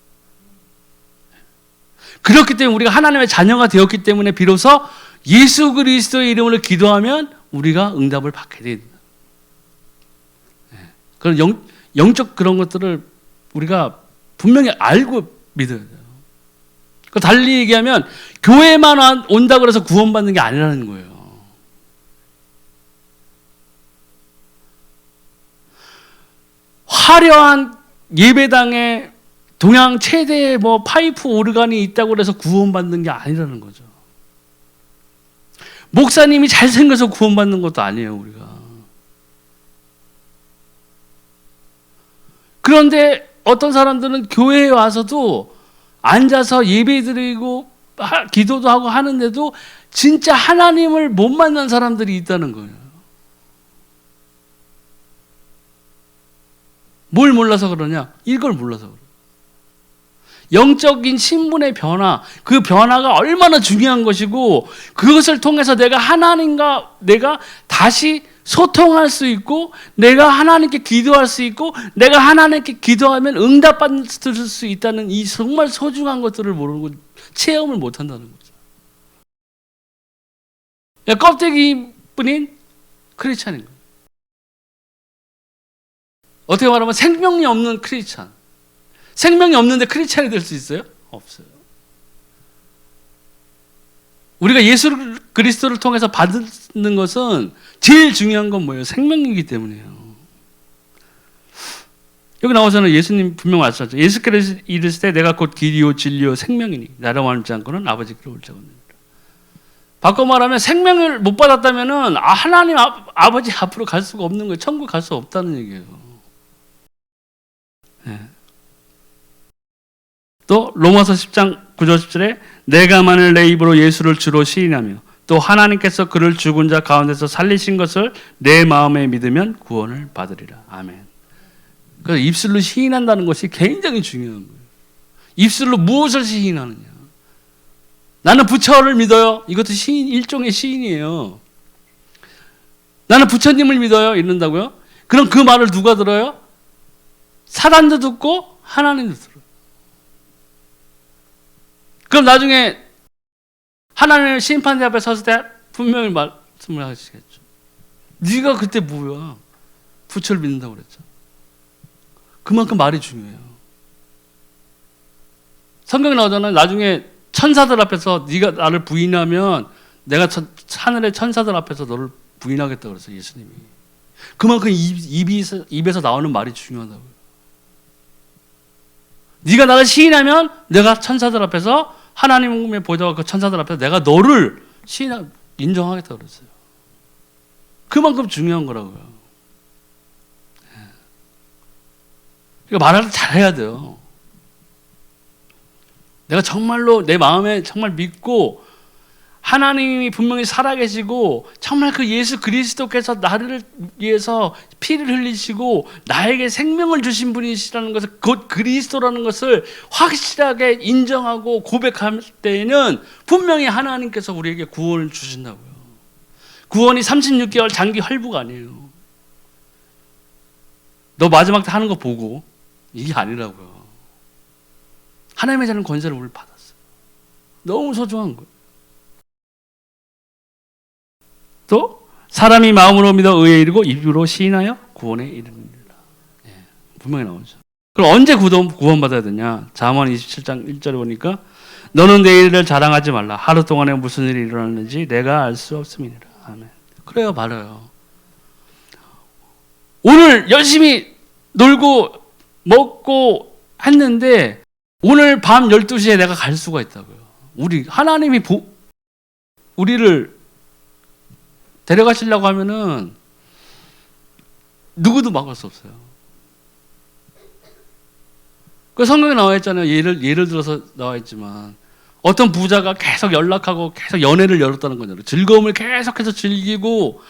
그렇기 때문에 우리가 하나님의 자녀가 되었기 때문에 비로소 예수 그리스도의 이름으로 기도하면 우리가 응답을 받게 됩니다. 그런 영적 그런 것들을 우리가 분명히 알고 믿어야 돼요. 달리 얘기하면 교회만 온다 그래서 구원받는 게 아니라는 거예요. 화려한 예배당에 동양 최대의 파이프 오르간이 있다고 해서 구원받는 게 아니라는 거죠. 목사님이 잘생겨서 구원받는 것도 아니에요, 우리가. 그런데 어떤 사람들은 교회에 와서도 앉아서 예배 드리고 기도도 하고 하는데도 진짜 하나님을 못 만난 사람들이 있다는 거예요. 뭘 몰라서 그러냐? 이걸 몰라서 그래요. 영적인 신분의 변화, 그 변화가 얼마나 중요한 것이고 그것을 통해서 내가 하나님과 내가 다시 소통할 수 있고 내가 하나님께 기도할 수 있고 내가 하나님께 기도하면 응답받을 수 있다는 이 정말 소중한 것들을 모르고 체험을 못한다는 거죠. 껍데기뿐인 크리스찬인 거예요. 어떻게 말하면 생명이 없는 크리스찬. 생명이 없는데 크리스찬이 될 수 있어요? 없어요. 우리가 예수 그리스도를 통해서 받는 것은 제일 중요한 건 뭐예요? 생명이기 때문이에요. 여기 나와서는 예수님 분명 말씀하셨죠. 예수께서 이르시되 내가 곧 길이요 진리요 생명이니 나를 알지 않고는 아버지께로 올 자가 없느니라. 바꿔 말하면 생명을 못 받았다면은 하나님 아버지 앞으로 갈 수가 없는 거예요. 천국 갈 수 없다는 얘기예요. 네. 또 로마서 10장 9절 10절에 내가 만일 내 입으로 예수를 주로 시인하며 또 하나님께서 그를 죽은 자 가운데서 살리신 것을 내 마음에 믿으면 구원을 받으리라. 아멘. 그래서 입술로 시인한다는 것이 굉장히 중요한 거예요. 입술로 무엇을 시인하느냐. 나는 부처를 믿어요. 이것도 시인, 일종의 시인이에요. 나는 부처님을 믿어요. 이런다고요? 그럼 그 말을 누가 들어요? 사단도 듣고 하나님도 들어요. 그럼 나중에 하나님의 심판대 앞에 섰을 때 분명히 말씀을 하시겠죠. 네가 그때 뭐야? 부처를 믿는다고 그랬죠. 그만큼 말이 중요해요. 성경에 나오잖아요. 나중에 천사들 앞에서 네가 나를 부인하면 내가 하늘의 천사들 앞에서 너를 부인하겠다고 그랬어요. 예수님이. 그만큼 입에서 나오는 말이 중요하다고요. 네가 나를 시인하면 내가 천사들 앞에서 하나님의 보좌와 그 천사들 앞에서 내가 너를 인정하겠다고 그랬어요. 그만큼 중요한 거라고요. 그러니까 말을 잘해야 돼요. 내가 정말로 내 마음에 정말 믿고 하나님이 분명히 살아계시고 정말 그 예수 그리스도께서 나를 위해서 피를 흘리시고 나에게 생명을 주신 분이시라는 것을 곧 그리스도라는 것을 확실하게 인정하고 고백할 때에는 분명히 하나님께서 우리에게 구원을 주신다고요. 구원이 36개월 장기 할부가 아니에요. 너 마지막 때 하는 거 보고 이게 아니라고요. 하나님의 자는 권세를 우리 받았어요. 너무 소중한 거예요. 또 사람이 마음으로 믿어 의에 이르고 입으로 시인하여 구원에 이르느니라. 분명히 나오죠. 그럼 언제 구원받아야 되냐? 잠언 27장 1절에 보니까 너는 내 일을 자랑하지 말라. 하루 동안에 무슨 일이 일어났는지 내가 알 수 없음이니라. 아멘. 그래요, 말아요. 오늘 열심히 놀고 먹고 했는데 오늘 밤 12시에 내가 갈 수가 있다고요. 하나님이 우리를 데려가시려고 하면은 누구도 막을 수 없어요. 그 성경에 나와 있잖아요. 예를 들어서 나와 있지만 어떤 부자가 계속 연락하고 계속 연애를 열었다는 거잖아요. 즐거움을 계속해서 즐기고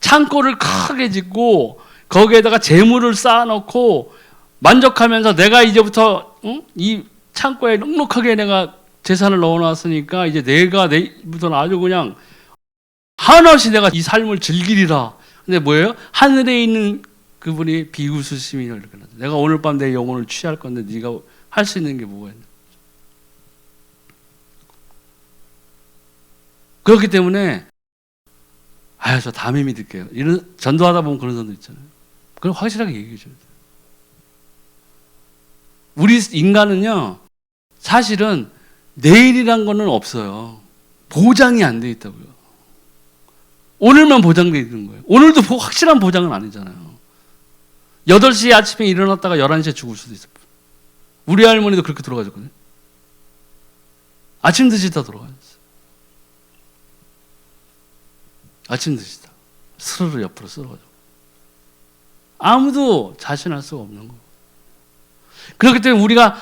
창고를 크게 짓고 거기에다가 재물을 쌓아놓고 만족하면서 내가 이제부터 이 창고에 넉넉하게 내가 재산을 넣어놨으니까 이제 내일부터는 아주 그냥 한없이 내가 이 삶을 즐기리라. 근데 뭐예요? 하늘에 있는 그분이 비웃으심이 이렇게 나죠. 내가 오늘 밤 내 영혼을 취할 건데 네가 할 수 있는 게 뭐가 있냐. 그렇기 때문에 저 다음에 믿을게요. 이런 전도하다 보면 그런 사람도 있잖아요. 그럼 확실하게 얘기해 줘야 돼요. 우리 인간은요, 사실은 내일이란 거는 없어요. 보장이 안 돼 있다고요. 오늘만 보장돼 있는 거예요. 오늘도 확실한 보장은 아니잖아요. 8시에 아침에 일어났다가 11시에 죽을 수도 있어요. 우리 할머니도 그렇게 돌아가셨거든요. 아침 드시다 돌아가셨어요. 아침 드시다 스르르 옆으로 쓰러가지고 아무도 자신할 수가 없는 거예요. 그렇기 때문에 우리가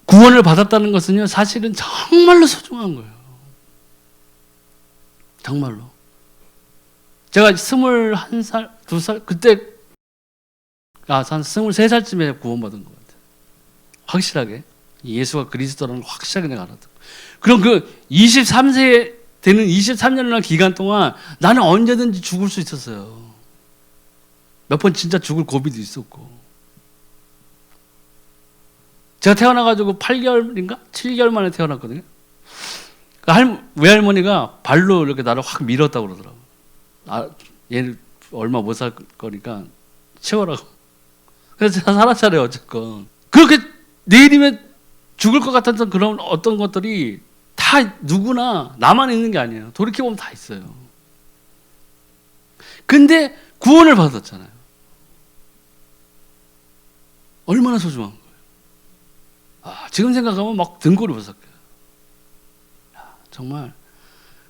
구원을 받았다는 것은요, 사실은 정말로 소중한 거예요. 정말로. 제가 21살, 2살 그때 한 23살쯤에 구원받은 것 같아요. 확실하게 예수가 그리스도라는 걸 확실하게 내가 알았다. 그럼 그 23세 되는 23년이라는 기간 동안 나는 언제든지 죽을 수 있었어요. 몇 번 진짜 죽을 고비도 있었고. 제가 태어나가지고 8개월인가? 7개월 만에 태어났거든요. 외할머니가 발로 이렇게 나를 확 밀었다고 그러더라고요. 얘는 얼마 못 살 거니까 채워라고. 그래서 제가 살았잖아요, 어쨌건. 그렇게 내일이면 죽을 것 같았던 그런 어떤 것들이 다 누구나 나만 있는 게 아니에요. 돌이켜보면 다 있어요. 근데 구원을 받았잖아요. 얼마나 소중한 거예요. 지금 생각하면 막 등골이 버석해요. 정말.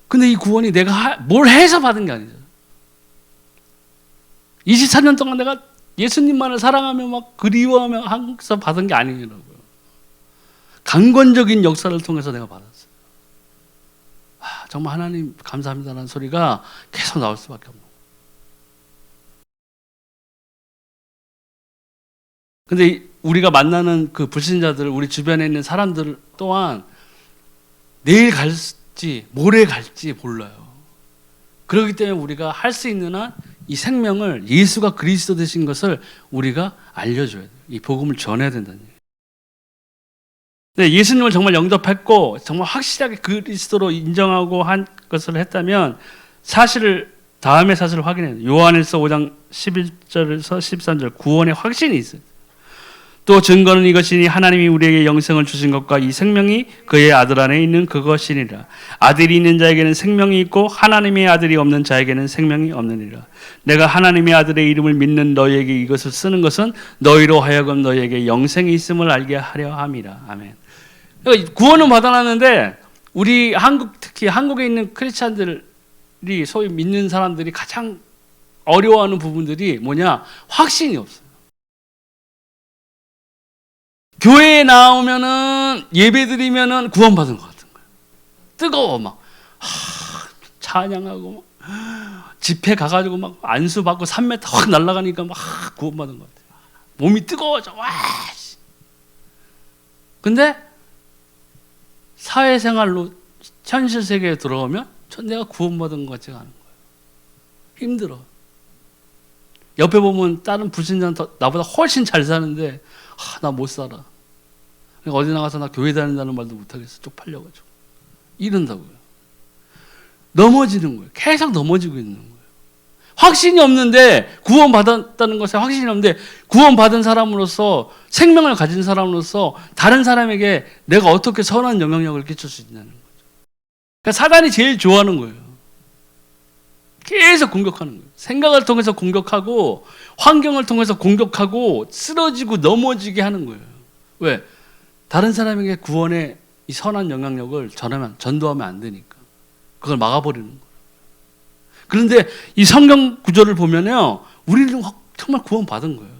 근데 이 구원이 내가 뭘 해서 받은 게 아니죠. 24년 동안 내가 예수님만을 사랑하며 막 그리워하며 항상 받은 게 아니라고요. 강권적인 역사를 통해서 내가 받았어요. 정말 하나님 감사합니다라는 소리가 계속 나올 수밖에 없는 거예요. 근데 우리가 만나는 그 불신자들, 우리 주변에 있는 사람들 또한 내일 갈지 모레 갈지 몰라요. 그렇기 때문에 우리가 할 수 있는 한 이 생명을 예수가 그리스도 되신 것을 우리가 알려줘야 돼요. 이 복음을 전해야 된다는 얘기예요. 네, 예수님을 정말 영접했고 정말 확실하게 그리스도로 인정하고 한 것을 했다면 다음의 사실을 확인해야 돼요. 요한일서 5장 11절에서 13절 구원의 확신이 있어요. 또 증거는 이것이니 하나님이 우리에게 영생을 주신 것과 이 생명이 그의 아들 안에 있는 그것이니라. 아들이 있는 자에게는 생명이 있고 하나님의 아들이 없는 자에게는 생명이 없느니라. 내가 하나님의 아들의 이름을 믿는 너희에게 이것을 쓰는 것은 너희로 하여금 너희에게 영생이 있음을 알게 하려 함이라. 아멘. 그러니까 구원은 받아놨는데 우리 특히 한국에 있는 크리스찬들이 소위 믿는 사람들이 가장 어려워하는 부분들이 뭐냐? 확신이 없어요. 교회에 나오면은 예배드리면은 구원받은 것 같은 거예요. 뜨거워 막 찬양하고 막 집회 가가지고 막 안수 받고 3m 확 날아가니까 막 구원받은 것 같아요. 몸이 뜨거워져. 와. 근데 사회생활로 현실 세계에 들어오면 내가 구원받은 것 같지가 않은 거예요. 힘들어. 옆에 보면 다른 불신자는 나보다 훨씬 잘 사는데 나 못 살아. 그러니까 어디 나가서 나 교회 다닌다는 말도 못하겠어. 쪽팔려가지고. 이런다고요. 넘어지는 거예요. 계속 넘어지고 있는 거예요. 확신이 없는데 구원받았다는 것에 확신이 없는데 구원받은 사람으로서 생명을 가진 사람으로서 다른 사람에게 내가 어떻게 선한 영향력을 끼칠 수 있냐는 거죠. 그러니까 사단이 제일 좋아하는 거예요. 계속 공격하는 거예요. 생각을 통해서 공격하고 환경을 통해서 공격하고 쓰러지고 넘어지게 하는 거예요. 왜? 다른 사람에게 구원의 이 선한 영향력을 전도하면 안 되니까. 그걸 막아버리는 거예요. 그런데 이 성경 구절을 보면요, 우리는 정말 구원받은 거예요.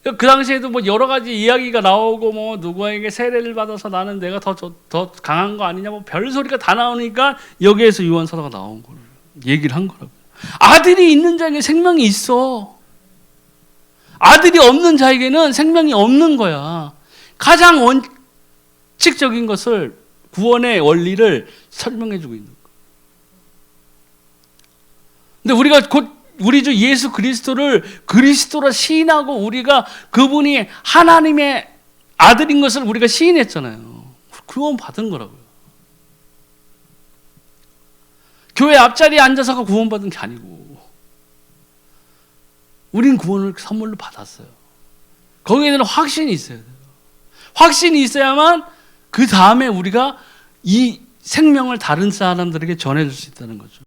그 당시에도 뭐 여러 가지 이야기가 나오고 뭐 누구에게 세례를 받아서 나는 내가 더 강한 거 아니냐 뭐 별소리가 다 나오니까 여기에서 요한 사도가 나온 거를 얘기를 한 거라고요. 아들이 있는 자에게 생명이 있어. 아들이 없는 자에게는 생명이 없는 거야. 가장 원칙적인 것을, 구원의 원리를 설명해 주고 있는 거야. 근데 우리가 곧 우리 주 예수 그리스도를 그리스도로 시인하고 우리가 그분이 하나님의 아들인 것을 우리가 시인했잖아요. 구원 받은 거라고요. 교회 앞자리에 앉아서가 구원 받은 게 아니고 우린 구원을 선물로 받았어요. 거기에는 확신이 있어야 돼요. 확신이 있어야만 그 다음에 우리가 이 생명을 다른 사람들에게 전해줄 수 있다는 거죠.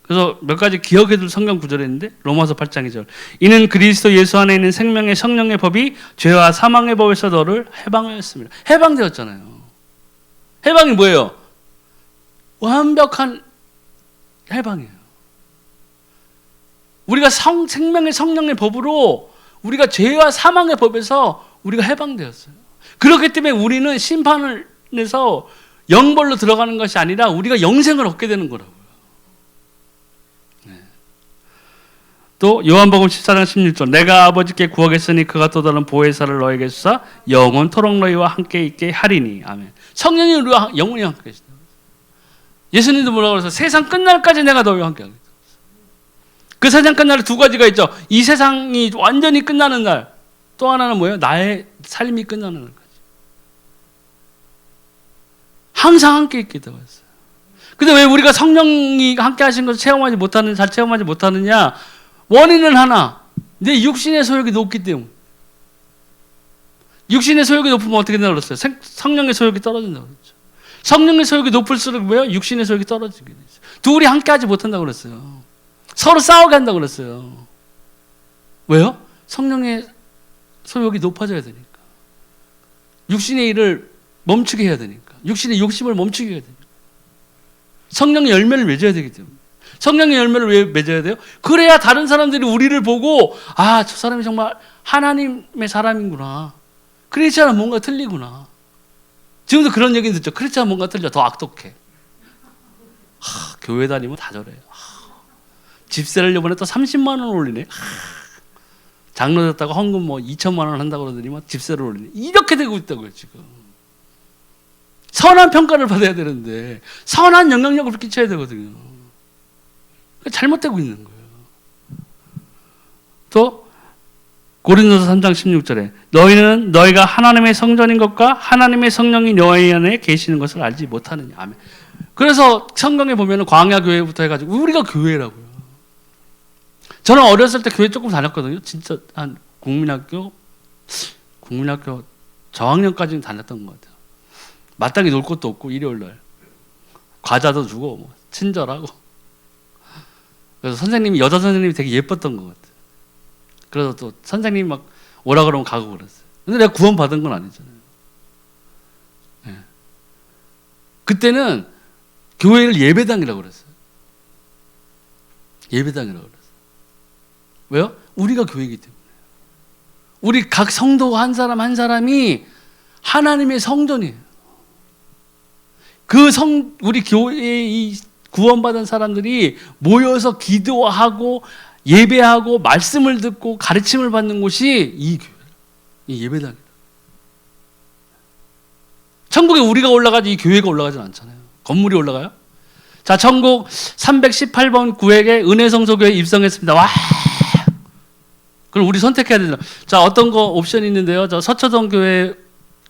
그래서 몇 가지 기억해둘 성경 구절이 있는데 로마서 8장 2절, 이는 그리스도 예수 안에 있는 생명의 성령의 법이 죄와 사망의 법에서 너를 해방하였습니다. 해방되었잖아요. 해방이 뭐예요? 완벽한 해방이에요. 우리가 생명의 성령의 법으로 우리가 죄와 사망의 법에서 우리가 해방되었어요. 그렇기 때문에 우리는 심판을 내서 영벌로 들어가는 것이 아니라 우리가 영생을 얻게 되는 거라고요. 네. 또 요한복음 14장 16절, 내가 아버지께 구하겠으니 그가 또 다른 보혜사를 너에게 주사 영원토록 너희와 함께 있게 하리니. 아멘. 성령이 우리와 영원히 함께 계시다. 예수님도 뭐라고 그래서 세상 끝날까지 내가 너희와 함께 하겠다. 그 세상 끝날 두 가지가 있죠. 이 세상이 완전히 끝나는 날, 또 하나는 뭐예요? 나의 삶이 끝나는 날까지. 항상 함께 있겠다고 했어요. 근데 왜 우리가 성령이 함께 하신 것을 잘 체험하지 못하느냐? 원인은 하나, 내 육신의 소욕이 높기 때문에. 육신의 소욕이 높으면 어떻게 된다고 그랬어요? 성령의 소욕이 떨어진다고 그랬죠. 성령의 소욕이 높을수록 뭐예요? 육신의 소욕이 떨어지게 되죠. 둘이 함께 하지 못한다고 그랬어요. 서로 싸우게 한다고 그랬어요. 왜요? 성령의 소욕이 높아져야 되니까. 육신의 일을 멈추게 해야 되니까. 육신의 욕심을 멈추게 해야 되니까. 성령의 열매를 맺어야 되기 때문에. 성령의 열매를 왜 맺어야 돼요? 그래야 다른 사람들이 우리를 보고, 아, 저 사람이 정말 하나님의 사람이구나. 크리스찬은 뭔가 틀리구나. 지금도 그런 얘기 듣죠. 크리스찬은 뭔가 틀려. 더 악독해. 교회 다니면 다 저래요. 집세를 이번에 또 30만 원 올리네. 장로 됐다고 헌금 뭐 2천만 원 한다고 그러더니 막 집세를 올리네. 이렇게 되고 있다고요, 지금. 선한 평가를 받아야 되는데 선한 영향력을 끼쳐야 되거든요. 잘못되고 있는 거예요. 또 고린도서 3장 16절에 너희는 너희가 하나님의 성전인 것과 하나님의 성령이 너희 안에 계시는 것을 알지 못하느냐. 아멘. 그래서 성경에 보면은 광야 교회부터 해가지고 우리가 교회라고요. 저는 어렸을 때 교회 조금 다녔거든요. 진짜 한 국민학교 저학년까지는 다녔던 것 같아요. 마땅히 놀 곳도 없고 일요일날 과자도 주고 뭐 친절하고. 그래서 선생님이 여자 선생님이 되게 예뻤던 것 같아요. 그래서 또 선생님 막 오라 그러면 가고 그랬어요. 근데 내가 구원 받은 건 아니잖아요. 네. 그때는 교회를 예배당이라고 그랬어요. 예배당이라고 그랬어요. 왜요? 우리가 교회이기 때문에. 우리 각 성도 한 사람 한 사람이 하나님의 성전이에요. 우리 교회에 이 구원받은 사람들이 모여서 기도하고 예배하고 말씀을 듣고 가르침을 받는 곳이 이 교회, 이 예배당이에요. 천국에 우리가 올라가지 이 교회가 올라가진 않잖아요. 건물이 올라가요? 자, 천국 318번 구에게 은혜성소교회 입성했습니다. 와! 그럼 우리 선택해야 되잖아. 자, 어떤 거 옵션이 있는데요. 저 서초동 교회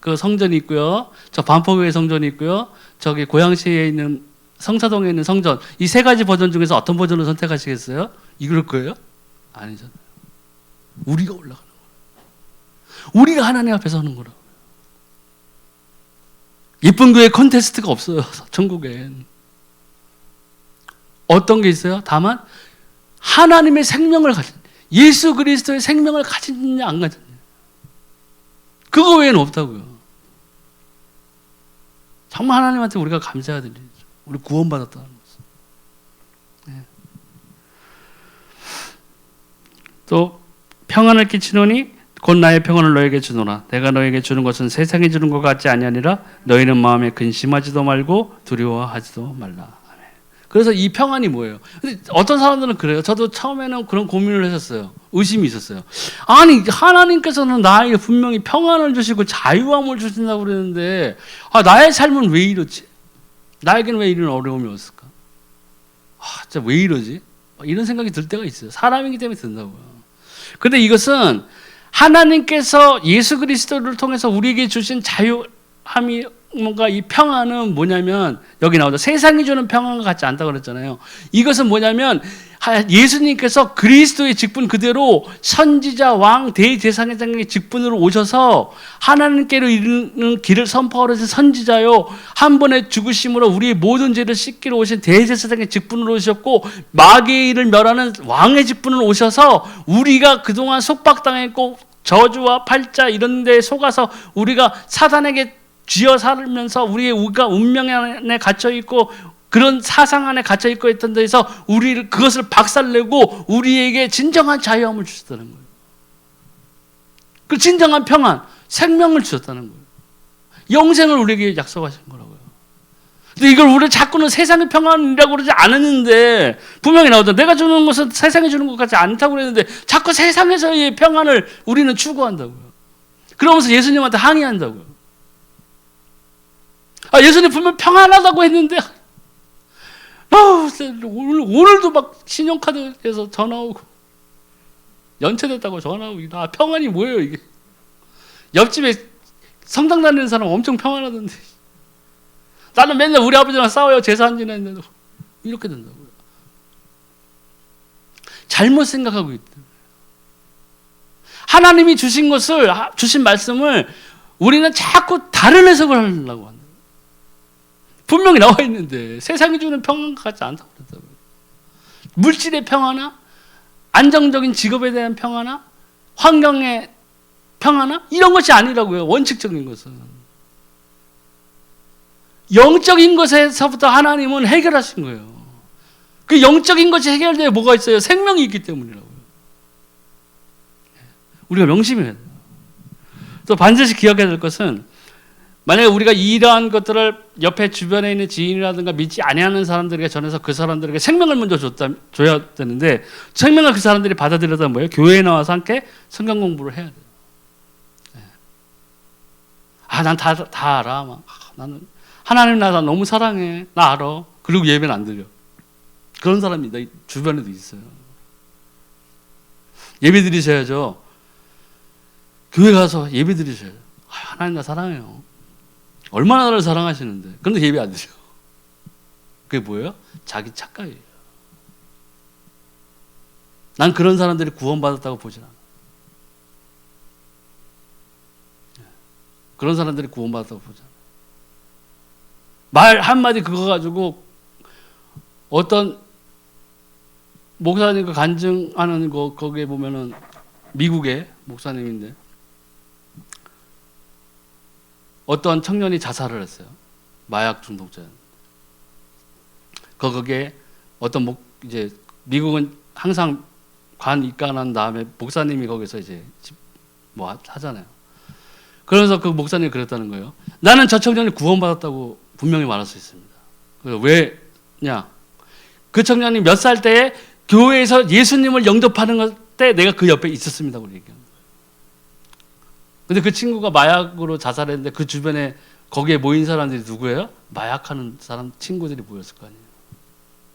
그 성전이 있고요. 저 반포교회 성전이 있고요. 저기 고양시에 있는 성사동에 있는 성전. 이 세 가지 버전 중에서 어떤 버전을 선택하시겠어요? 이럴 거예요? 아니잖아요. 우리가 올라가는 거예요. 우리가 하나님 앞에 서는 거라고요. 예쁜 교회 콘테스트가 없어요. 천국엔. 어떤 게 있어요? 다만 하나님의 생명을 가진, 예수 그리스도의 생명을 가졌느냐 안 가졌느냐. 그거 외에는 없다고요. 정말 하나님한테 우리가 감사해야 될 일이죠. 우리 구원받았다는 것은. 네. 또 평안을 끼치노니 곧 나의 평안을 너에게 주노라. 내가 너에게 주는 것은 세상이 주는 것 같지 아니하니라. 너희는 마음에 근심하지도 말고 두려워하지도 말라. 아멘. 그래서 이 평안이 뭐예요? 근데 어떤 사람들은 그래요. 저도 처음에는 그런 고민을 했었어요. 의심이 있었어요. 아니 하나님께서는 나에게 분명히 평안을 주시고 자유함을 주신다고 그러는데 나의 삶은 왜 이러지? 나에게는 왜 이런 어려움이 없을까? 진짜 왜 이러지? 이런 생각이 들 때가 있어요. 사람이기 때문에 든다고요. 그런데 이것은 하나님께서 예수 그리스도를 통해서 우리에게 주신 자유함이 뭔가 이 평안은 뭐냐면 여기 나오죠. 세상이 주는 평안과 같지 않다고 그랬잖아요. 이것은 뭐냐면 예수님께서 그리스도의 직분 그대로 선지자 왕 대제사장의 직분으로 오셔서 하나님께로 이르는 길을 선포하러 오신 선지자요 한 번의 죽으심으로 우리의 모든 죄를 씻기로 오신 대제사장의 직분으로 오셨고 마귀의 일을 멸하는 왕의 직분으로 오셔서 우리가 그동안 속박당했고 저주와 팔자 이런 데에 속아서 우리가 사단에게 쥐어 살면서 우리가 운명 안에 갇혀 있고 그런 사상 안에 갇혀 있고 있던 데에서 우리를 그것을 박살내고 우리에게 진정한 자유함을 주셨다는 거예요. 그 진정한 평안, 생명을 주셨다는 거예요. 영생을 우리에게 약속하신 거라고요. 근데 이걸 우리 자꾸는 세상의 평안이라고 그러지 않았는데 분명히 나오죠. 내가 주는 것은 세상이 주는 것 같지 않다고 그랬는데 자꾸 세상에서의 평안을 우리는 추구한다고요. 그러면서 예수님한테 항의한다고요. 예수님 분명 평안하다고 했는데 오늘도 막 신용카드에서 전화 오고 연체됐다고 전화 오고 평안이 뭐예요 이게? 옆집에 성당 다니는 사람 엄청 평안하던데 나는 맨날 우리 아버지랑 싸워요. 제사 안 지냈는데도 이렇게 된다고요. 잘못 생각하고 있다. 하나님이 주신 것을 주신 말씀을 우리는 자꾸 다른 해석을 하려고 한다. 분명히 나와 있는데 세상이 주는 평안 같지 않다고 그랬다고요. 물질의 평화나 안정적인 직업에 대한 평화나 환경의 평화나 이런 것이 아니라고요. 원칙적인 것은 영적인 것에서부터 하나님은 해결하신 거예요. 그 영적인 것이 해결돼야 뭐가 있어요? 생명이 있기 때문이라고요. 우리가 명심해야 돼요. 또 반드시 기억해야 될 것은 만약에 우리가 이러한 것들을 옆에 주변에 있는 지인이라든가 믿지 아니하는 사람들에게 전해서 그 사람들에게 생명을 먼저 줘야 되는데 생명을 그 사람들이 받아들여다 뭐예요? 교회에 나와서 함께 성경 공부를 해야 돼요. 난 다 알아. 나는 하나님 나 너무 사랑해. 나 알아. 그리고 예배는 안 드려. 그런 사람이 내 주변에도 있어요. 예배 드리셔야죠. 교회 가서 예배 드리셔야죠. 하나님 나 사랑해요. 얼마나 나를 사랑하시는데. 그런데 예배 안 드려. 그게 뭐예요? 자기 착각이에요. 난 그런 사람들이 구원받았다고 보진 않아. 그런 사람들이 구원받았다고 보지 않아. 말 한마디 그거 가지고 어떤 목사님 그 간증하는 거 거기에 보면은 미국의 목사님인데 어떤 청년이 자살을 했어요. 마약 중독자였는데. 거기에 어떤 이제 미국은 항상 관 입관한 다음에 목사님이 거기서 이제 뭐 하잖아요. 그래서 그 목사님이 그랬다는 거예요. 나는 저 청년이 구원받았다고 분명히 말할 수 있습니다. 왜냐? 그 청년이 몇 살 때에 교회에서 예수님을 영접하는 때 내가 그 옆에 있었습니다고 얘기하는 거예요. 근데 그 친구가 마약으로 자살했는데 그 주변에 거기에 모인 사람들이 누구예요? 마약하는 사람 친구들이 모였을 거 아니에요.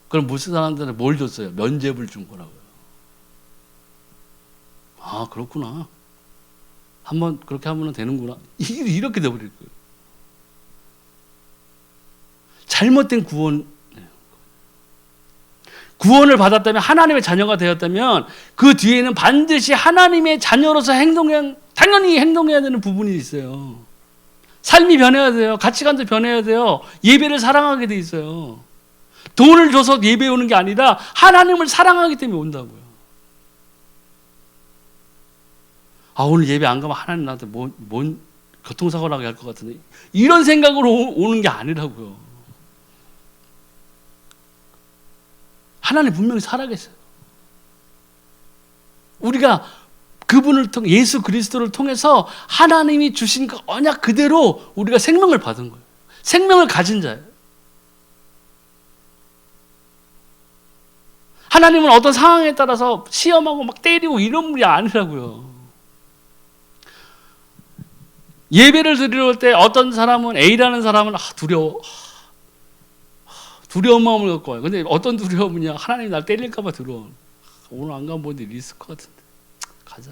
그럼 무슨 사람들은 뭘 줬어요? 면죄부를 준 거라고요. 아 그렇구나. 한번 그렇게 하면 되는구나. 이렇게 돼버릴 거예요. 잘못된 구원을 받았다면 하나님의 자녀가 되었다면 그 뒤에는 반드시 하나님의 자녀로서 당연히 행동해야 되는 부분이 있어요. 삶이 변해야 돼요. 가치관도 변해야 돼요. 예배를 사랑하게 돼 있어요. 돈을 줘서 예배 오는 게 아니라 하나님을 사랑하기 때문에 온다고요. 오늘 예배 안 가면 하나님 나한테 뭔 교통사고 나게 할 것 같은데 이런 생각으로 오는 게 아니라고요. 하나님 분명히 살아계세요. 우리가 그분을 통해 예수 그리스도를 통해서 하나님이 주신 그 언약 그대로 우리가 생명을 받은 거예요. 생명을 가진 자예요. 하나님은 어떤 상황에 따라서 시험하고 막 때리고 이런 분이 아니라고요. 예배를 드리러 올 때 어떤 사람은 A라는 사람은 두려운 마음을 갖고 와요. 근데 어떤 두려움이냐? 하나님이 날 때릴까 봐 두려워. 오늘 안 가면 뭔 일 있을 것 같은데 가자.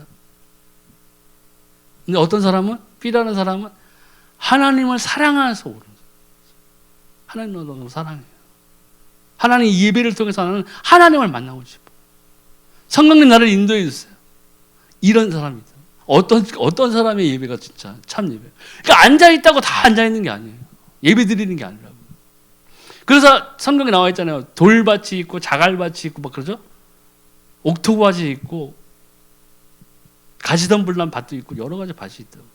근데 어떤 사람은 B라는 사람은 하나님을 사랑해서 오는 거예요. 하나님을 너무 사랑해요. 하나님 예배를 통해서 나는 하나님을 만나고 싶어. 성령님 나를 인도해 주세요. 이런 사람이다. 어떤 사람의 예배가 진짜 참 예배. 그러니까 앉아 있다고 다 앉아 있는 게 아니에요. 예배 드리는 게 아니라고. 그래서 성경에 나와 있잖아요. 돌밭이 있고 자갈밭이 있고 막 그러죠. 옥토밭이 있고 가시덤불난 밭도 있고 여러 가지 밭이 있다고.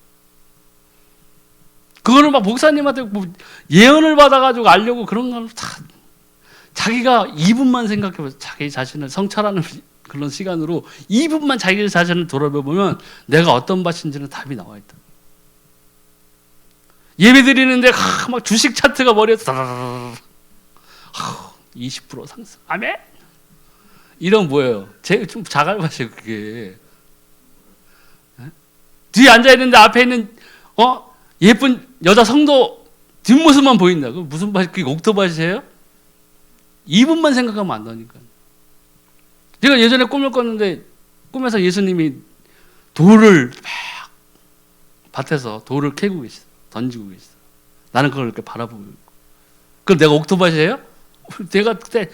그거를 막 목사님한테 뭐 예언을 받아가지고 알려고 그런 걸 다 자기가 2분만 생각해보세요. 자기 자신을 성찰하는 그런 시간으로 2분만 자기 자신을 돌아보면 내가 어떤 밭인지는 답이 나와 있다. 예배 드리는데 막 주식 차트가 머리에서 20% 상승. 아멘. 이런 뭐예요? 좀 자갈밭이에요 그게. 뒤에 앉아 있는데 앞에 있는 예쁜 여자 성도 뒷모습만 보인다. 그 무슨 밭? 그게 옥토밭이에요? 2분만 생각하면 안 되니까. 제가 예전에 꿈을 꿨는데 꿈에서 예수님이 돌을 막 밭에서 돌을 캐고 계시다. 던지고 계시다. 나는 그걸 이렇게 바라보고 있고. 그럼 내가 옥토밭이에요? 내가 그때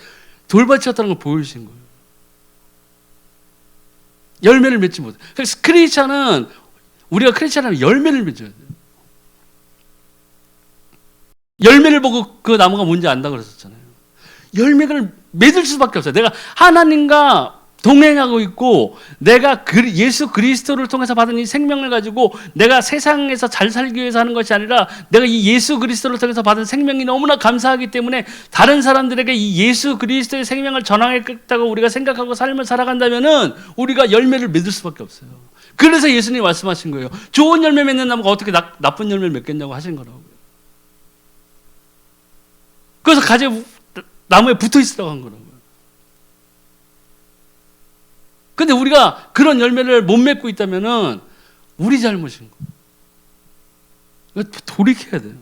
돌밭이었다는 걸 보여주신 거예요. 열매를 맺지 못해. 그래서 우리가 크리스찬은 열매를 맺어야 돼요. 열매를 보고 그 나무가 뭔지 안다 그랬었잖아요. 열매를 맺을 수밖에 없어요. 내가 하나님과 동행하고 있고 내가 예수 그리스도를 통해서 받은 이 생명을 가지고 내가 세상에서 잘 살기 위해서 하는 것이 아니라 내가 이 예수 그리스도를 통해서 받은 생명이 너무나 감사하기 때문에 다른 사람들에게 이 예수 그리스도의 생명을 전하겠다고 우리가 생각하고 삶을 살아간다면은 우리가 열매를 맺을 수밖에 없어요. 그래서 예수님이 말씀하신 거예요. 좋은 열매 맺는 나무가 어떻게 나쁜 열매를 맺겠냐고 하신 거라고요. 그래서 나무에 붙어 있으라고 한 거라고요. 근데 우리가 그런 열매를 못 맺고 있다면은 우리 잘못인 거예요. 돌이켜야 돼요.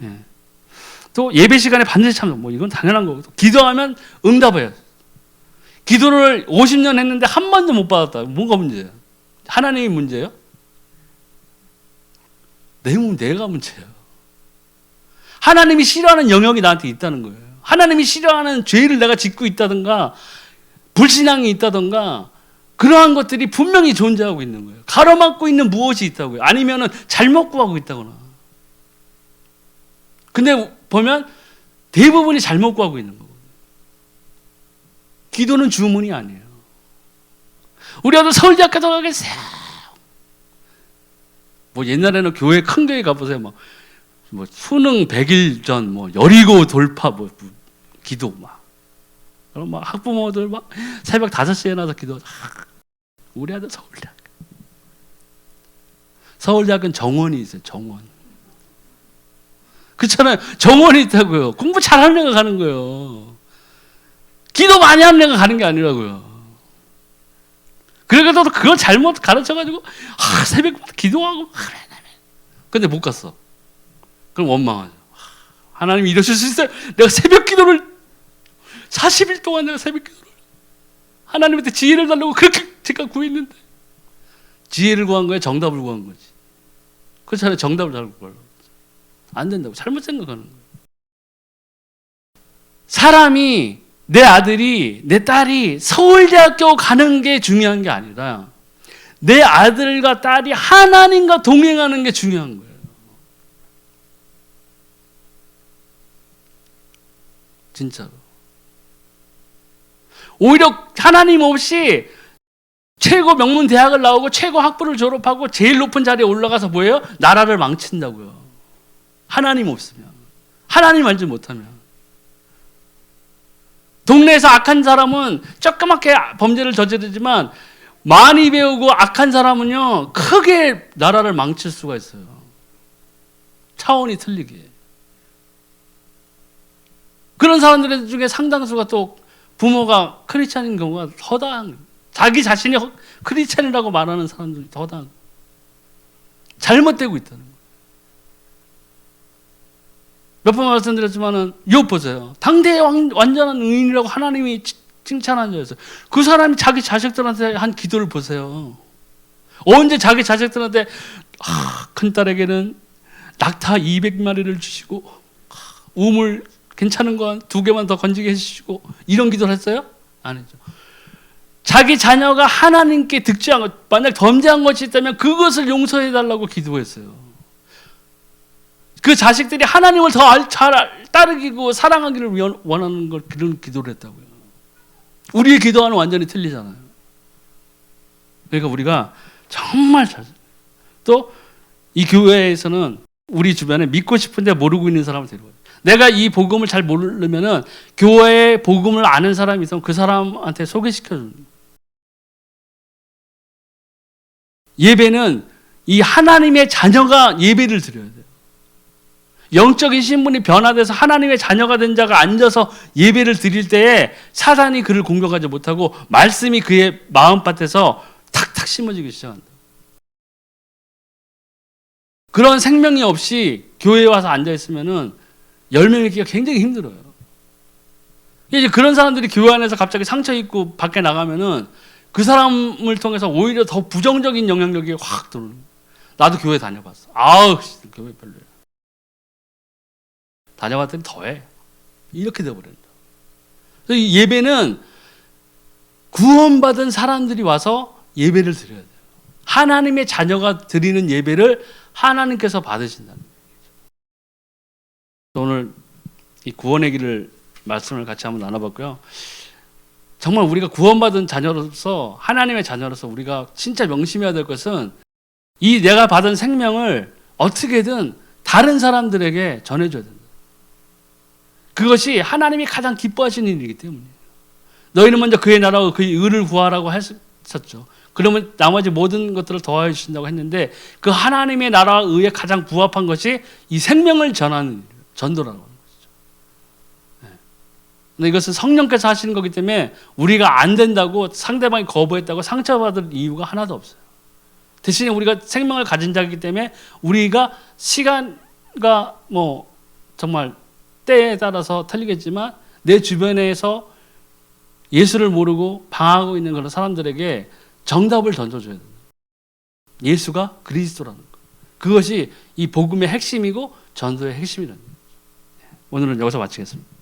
예. 또 예배 시간에 반드시 참석. 이건 당연한 거고. 기도하면 응답해요. 기도를 50년 했는데 한 번도 못 받았다. 뭐가 문제예요? 하나님이 문제예요? 내가 문제예요. 하나님이 싫어하는 영역이 나한테 있다는 거예요. 하나님이 싫어하는 죄를 내가 짓고 있다든가 불신앙이 있다든가 그러한 것들이 분명히 존재하고 있는 거예요. 가로막고 있는 무엇이 있다고요. 아니면은 잘못 구하고 있다거나. 근데 보면 대부분이 잘못 구하고 있는 거고. 기도는 주문이 아니에요. 우리가 서울대학교 들어가겠어요. 옛날에는 큰 교회 가보세요. 수능 100일 전 여리고 돌파 기도 그럼 학부모들 새벽 5시에 나서 기도. 우리 아들 서울대학. 서울대학은 정원이 있어요. 정원. 그렇잖아요. 정원이 있다고요. 공부 잘하는 애가 가는 거예요. 기도 많이 하는 애가 가는 게 아니라고요. 그래도 그걸 잘못 가르쳐가지고 새벽마다 기도하고 근데 못 갔어. 그럼 원망하죠. 하나님 이러실 수 있어요? 내가 새벽 기도를 40일 동안 내가 새벽 기도를 하나님한테 지혜를 달라고 그렇게 제가 구했는데 지혜를 구한 거야? 정답을 구한 거지. 그렇잖아요. 정답을 잘 구하려고. 안 된다고. 잘못 생각하는 거예요. 사람이 내 아들이 내 딸이 서울대학교 가는 게 중요한 게 아니라 내 아들과 딸이 하나님과 동행하는 게 중요한 거예요. 진짜로. 오히려 하나님 없이 최고 명문 대학을 나오고 최고 학부를 졸업하고 제일 높은 자리에 올라가서 뭐예요? 나라를 망친다고요. 하나님 없으면. 하나님 알지 못하면. 동네에서 악한 사람은 조그맣게 범죄를 저지르지만 많이 배우고 악한 사람은요 크게 나라를 망칠 수가 있어요. 차원이 틀리게. 그런 사람들 중에 상당수가 또 부모가 크리스찬인 경우가 허다한 거예요. 자기 자신이 크리스찬이라고 말하는 사람들이 허다한 거예요. 잘못되고 있다는 거예요. 몇 번 말씀드렸지만은 욥 보세요. 당대의 완전한 의인이라고 하나님이 칭찬한 자였어요. 그 사람이 자기 자식들한테 한 기도를 보세요. 언제 자기 자식들한테 큰딸에게는 낙타 200마리를 주시고 우물 괜찮은 거 2개만 더 건지게 해주시고 이런 기도를 했어요? 아니죠. 자기 자녀가 하나님께 득죄한 것, 만약 범죄한 것이 있다면 그것을 용서해 달라고 기도했어요. 그 자식들이 하나님을 더 잘 따르고 사랑하기를 원하는 걸 그런 기도를 했다고요. 우리의 기도와는 완전히 틀리잖아요. 그러니까 우리가 정말 또 이 교회에서는 우리 주변에 믿고 싶은데 모르고 있는 사람을 데려와요. 내가 이 복음을 잘 모르면은 교회에 복음을 아는 사람이 있으면 그 사람한테 소개시켜주는 거예요. 예배는 이 하나님의 자녀가 예배를 드려야 돼요. 영적인 신분이 변화돼서 하나님의 자녀가 된 자가 앉아서 예배를 드릴 때에 사단이 그를 공격하지 못하고 말씀이 그의 마음밭에서 탁탁 심어지기 시작한다. 그런 생명이 없이 교회에 와서 앉아있으면은 열매 맺기가 굉장히 힘들어요. 이제 그런 사람들이 교회 안에서 갑자기 상처 입고 밖에 나가면은 그 사람을 통해서 오히려 더 부정적인 영향력이 확 들어오는 거예요. 나도 교회 다녀봤어. 아우, 교회 별로야. 다녀봤더니 더해. 이렇게 돼버린다. 이 예배는 구원받은 사람들이 와서 예배를 드려야 돼요. 하나님의 자녀가 드리는 예배를 하나님께서 받으신다는 얘기죠. 오늘 이 구원의 길을 말씀을 같이 한번 나눠봤고요. 정말 우리가 구원받은 자녀로서 하나님의 자녀로서 우리가 진짜 명심해야 될 것은 이 내가 받은 생명을 어떻게든 다른 사람들에게 전해줘야 된다. 그것이 하나님이 가장 기뻐하시는 일이기 때문이에요. 너희는 먼저 그의 나라와 그의 의를 구하라고 하셨죠. 그러면 나머지 모든 것들을 더하여 주신다고 했는데 그 하나님의 나라와 의에 가장 부합한 것이 이 생명을 전하는 일이에요. 전도라고 하는 것이죠. 근데 이것은 성령께서 하시는 거기 때문에 우리가 안 된다고 상대방이 거부했다고 상처받을 이유가 하나도 없어요. 대신에 우리가 생명을 가진 자이기 때문에 우리가 시간과 정말 때에 따라서 틀리겠지만 내 주변에서 예수를 모르고 방황하고 있는 그런 사람들에게 정답을 던져줘야 된다. 예수가 그리스도라는 것. 그것이 이 복음의 핵심이고 전도의 핵심이라는 거죠. 오늘은 여기서 마치겠습니다.